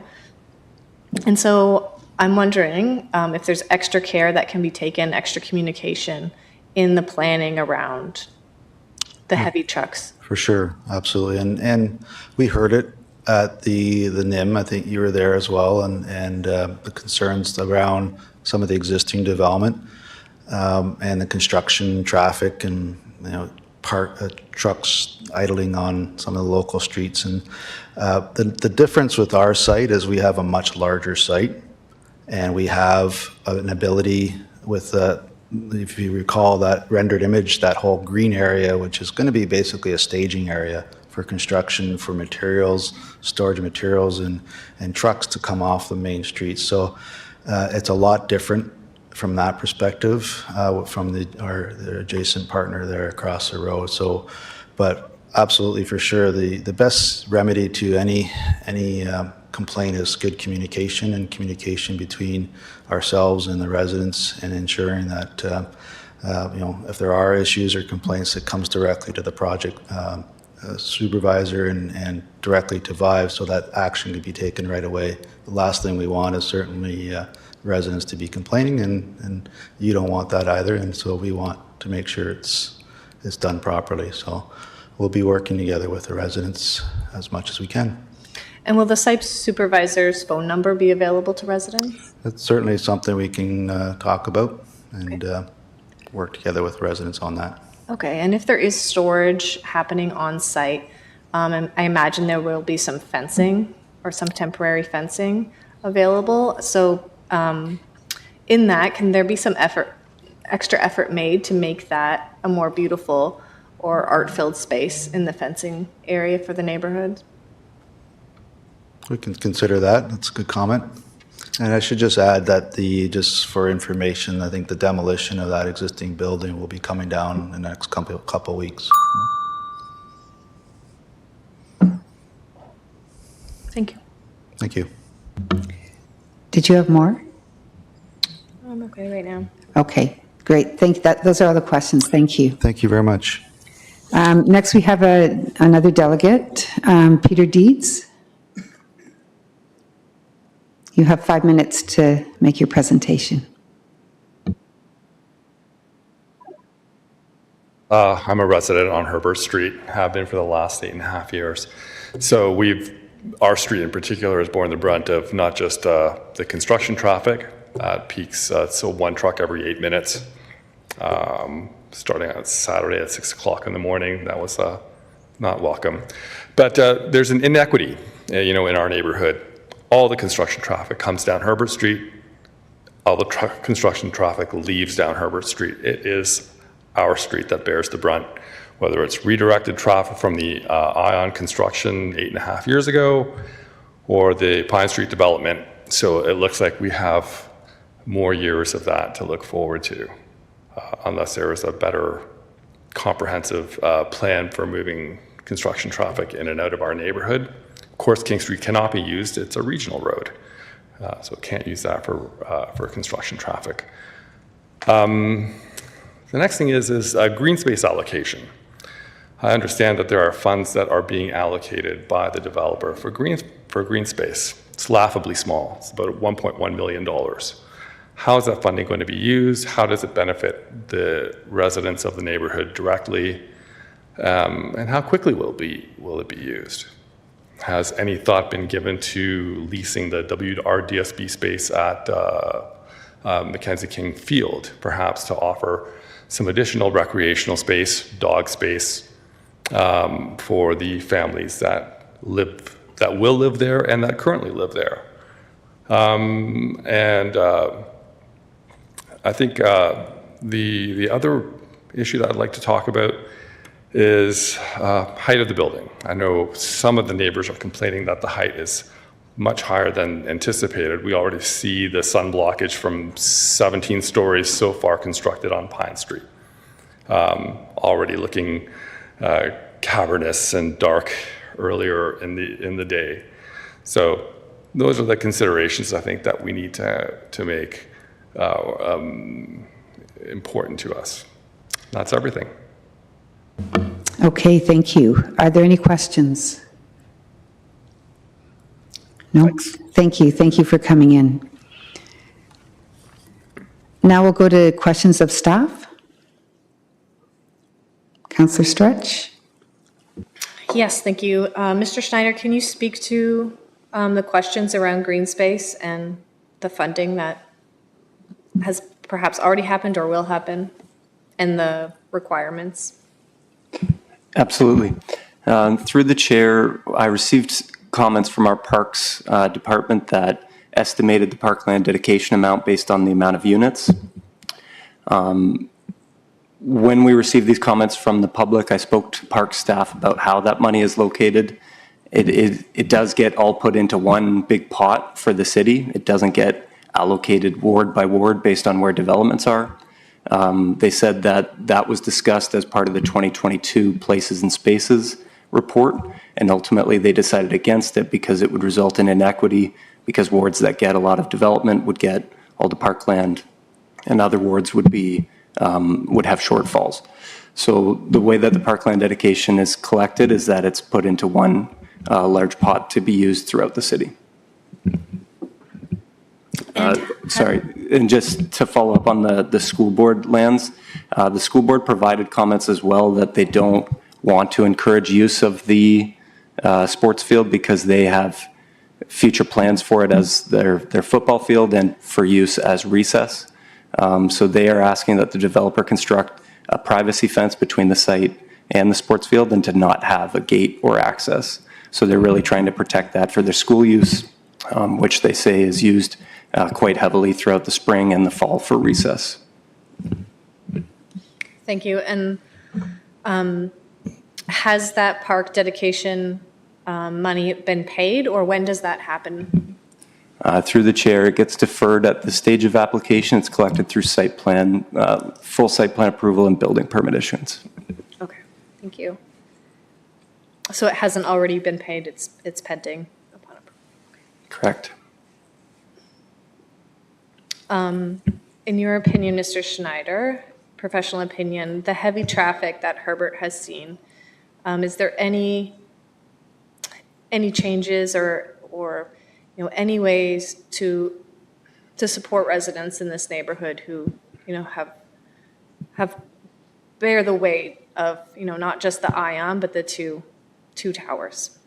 And so I'm wondering if there's extra care that can be taken, extra communication in the planning around the heavy trucks. For sure, absolutely. And we heard it at the NIM. I think you were there as well, and the concerns around some of the existing development and the construction traffic and trucks idling on some of the local streets. And the difference with our site is we have a much larger site, and we have an ability with if you recall that rendered image, that whole green area, which is going to be basically a staging area for construction, for materials, storage of materials, and trucks to come off the main streets. So it's a lot different from that perspective, from our adjacent partner there across the road. So, but absolutely, for sure, the best remedy to any complaint is good communication, and communication between ourselves and the residents, and ensuring that if there are issues or complaints, it comes directly to the project supervisor and directly to VIVE, so that action can be taken right away. The last thing we want is certainly residents to be complaining, and you don't want that either, and so we want to make sure it's done properly. So we'll be working together with the residents as much as we can. And will the site supervisor's phone number be available to residents? That's certainly something we can talk about and work together with residents on that. Okay, and if there is storage happening on site, I imagine there will be some fencing or some temporary fencing available. So in that, can there be some extra effort made to make that a more beautiful or art-filled space in the fencing area for the neighborhood? We can consider that. That's a good comment. And I should just add that just for information, I think the demolition of that existing building will be coming down in the next couple of weeks. Thank you. Thank you. Did you have more? I'm okay right now. Okay, great. Those are all the questions. Thank you. Thank you very much. Next, we have another delegate, Peter Deeds. You have 5 minutes to make your presentation. I'm a resident on Herbert Street, have been for the last 8.5 years. So our street in particular has borne the brunt of not just the construction traffic at peaks, so one truck every 8 minutes, starting on Saturday at 6 o'clock in the morning. That was not welcome. But there's an inequity, in our neighborhood. All the construction traffic comes down Herbert Street. All the construction traffic leaves down Herbert Street. It is our street that bears the brunt, whether it's redirected traffic from the Ion construction 8.5 years ago or the Pine Street development. So it looks like we have more years of that to look forward to, unless there is a better comprehensive plan for moving construction traffic in and out of our neighborhood. Of course, King Street cannot be used. It's a regional road, so it can't use that for construction traffic. The next thing is green space allocation. I understand that there are funds that are being allocated by the developer for green space. It's laughably small. It's about $1.1 million. How is that funding going to be used? How does it benefit the residents of the neighborhood directly? And how quickly will it be used? Has any thought been given to leasing the WRDSB space at Mackenzie King Field, perhaps to offer some additional recreational space, dog space, for the families that will live there and that currently live there? I think the other issue that I'd like to talk about is height of the building. I know some of the neighbors are complaining that the height is much higher than anticipated. We already see the sun blockage from 17 stories so far constructed on Pine Street, already looking cavernous and dark earlier in the day. So those are the considerations I think that we need to make important to us. That's everything. Okay, thank you. Are there any questions? No? Thank you. Thank you for coming in. Now we'll go to questions of staff. Councillor Stretch? Yes, thank you. Mr. Schneider, can you speak to the questions around green space and the funding that has perhaps already happened or will happen, and the requirements? Absolutely. Through the chair, I received comments from our Parks department that estimated the parkland dedication amount based on the amount of units. When we received these comments from the public, I spoke to park staff about how that money is located. It does get all put into one big pot for the city. It doesn't get allocated ward by ward based on where developments are. They said that was discussed as part of the 2022 Places and Spaces report, and ultimately they decided against it because it would result in inequity, because wards that get a lot of development would get all the parkland, and other wards would have shortfalls. So the way that the parkland dedication is collected is that it's put into one large pot to be used throughout the city. Sorry, and just to follow up on the school board lands, the school board provided comments as well that they don't want to encourage use of the sports field because they have future plans for it as their football field and for use as recess. So they are asking that the developer construct a privacy fence between the site and the sports field and to not have a gate or access. So they're really trying to protect that for their school use, which they say is used quite heavily throughout the spring and the fall for recess. Thank you. And has that park dedication money been paid, or when does that happen? Through the chair, it gets deferred at the stage of application. It's collected through site plan, full site plan approval and building permit issuance. Okay, thank you. So it hasn't already been paid, it's pending upon approval. Correct. In your opinion, Mr. Schneider, professional opinion, the heavy traffic that Herbert has seen, is there any changes or any ways to support residents in this neighborhood who have bear the weight of not just the Ion but the two towers?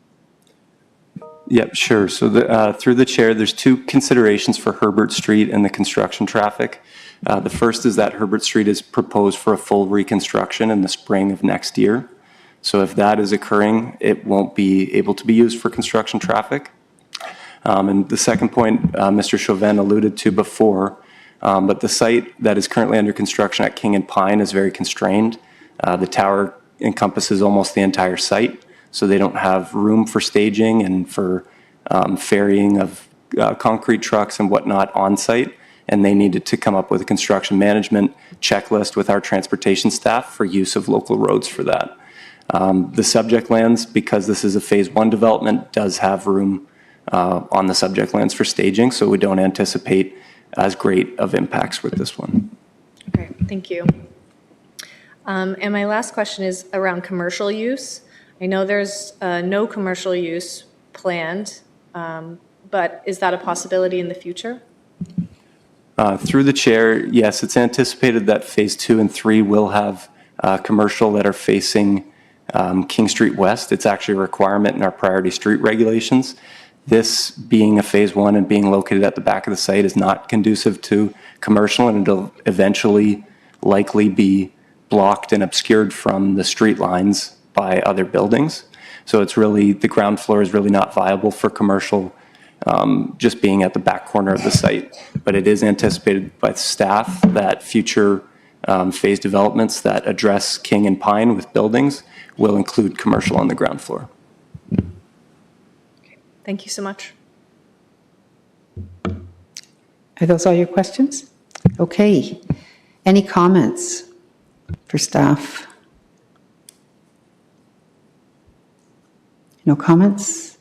Yep, sure. So through the chair, there's two considerations for Herbert Street and the construction traffic. The first is that Herbert Street is proposed for a full reconstruction in the spring of next year. So if that is occurring, it won't be able to be used for construction traffic. And the second point Mr. Chauvin alluded to before, But the site that is currently under construction at King and Pine is very constrained. The tower encompasses almost the entire site, so they don't have room for staging and for ferrying of concrete trucks and whatnot on site. And they needed to come up with a construction management checklist with our transportation staff for use of local roads for that. The subject lands, because this is a phase 1 development, does have room on the subject lands for staging, so we don't anticipate as great of impacts with this one. Okay, thank you. And my last question is around commercial use. I know there's no commercial use planned, but is that a possibility in the future? Through the chair, yes, it's anticipated that phase 2 and 3 will have commercial that are facing King Street West. It's actually a requirement in our priority street regulations. This being a phase 1 and being located at the back of the site is not conducive to commercial, and it'll eventually likely be blocked and obscured from the street lines by other buildings. So it's really, the ground floor is really not viable for commercial, just being at the back corner of the site. But it is anticipated by staff that future phase developments that address King and Pine with buildings will include commercial on the ground floor. Thank you so much. Are those all your questions? Okay. Any comments for staff? No comments?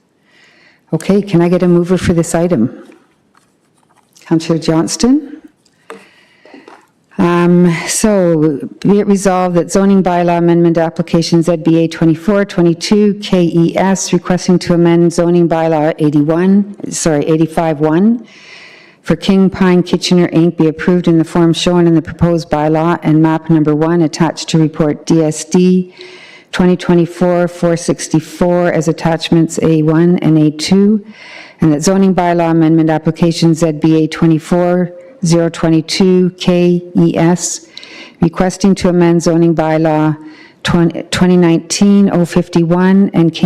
Okay, can I get a mover for this item? Councillor Johnston? So be it resolved that zoning bylaw amendment application ZBA 2422 KES requesting to amend zoning bylaw 85-1 for King Pine Kitchener Inc. be approved in the form shown in the proposed bylaw and map number 1 attached to report DSD 2024-464 as attachments A1 and A2, and that zoning bylaw amendment application ZBA 24022 KES requesting to amend zoning bylaw 2019-051 and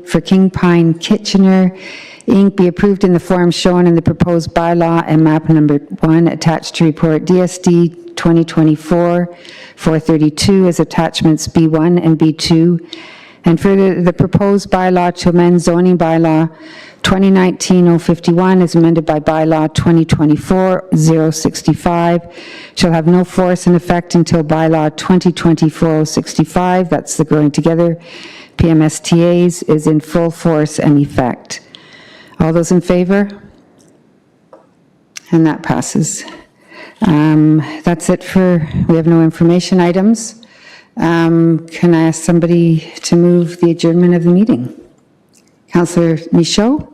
for King Pine Kitchener Inc. be approved in the form shown in the proposed bylaw and map number 1 attached to report DSD 2024-432 as attachments B1 and B2, and further the proposed bylaw to amend zoning bylaw 2019-051 as amended by bylaw 2024-065 shall have no force and effect until bylaw 2024-065, that's the Growing Together PMSTAs, is in full force and effect. All those in favor? And that passes. That's it for, we have no information items. Can I ask somebody to move the adjournment of the meeting? Councillor Michaud?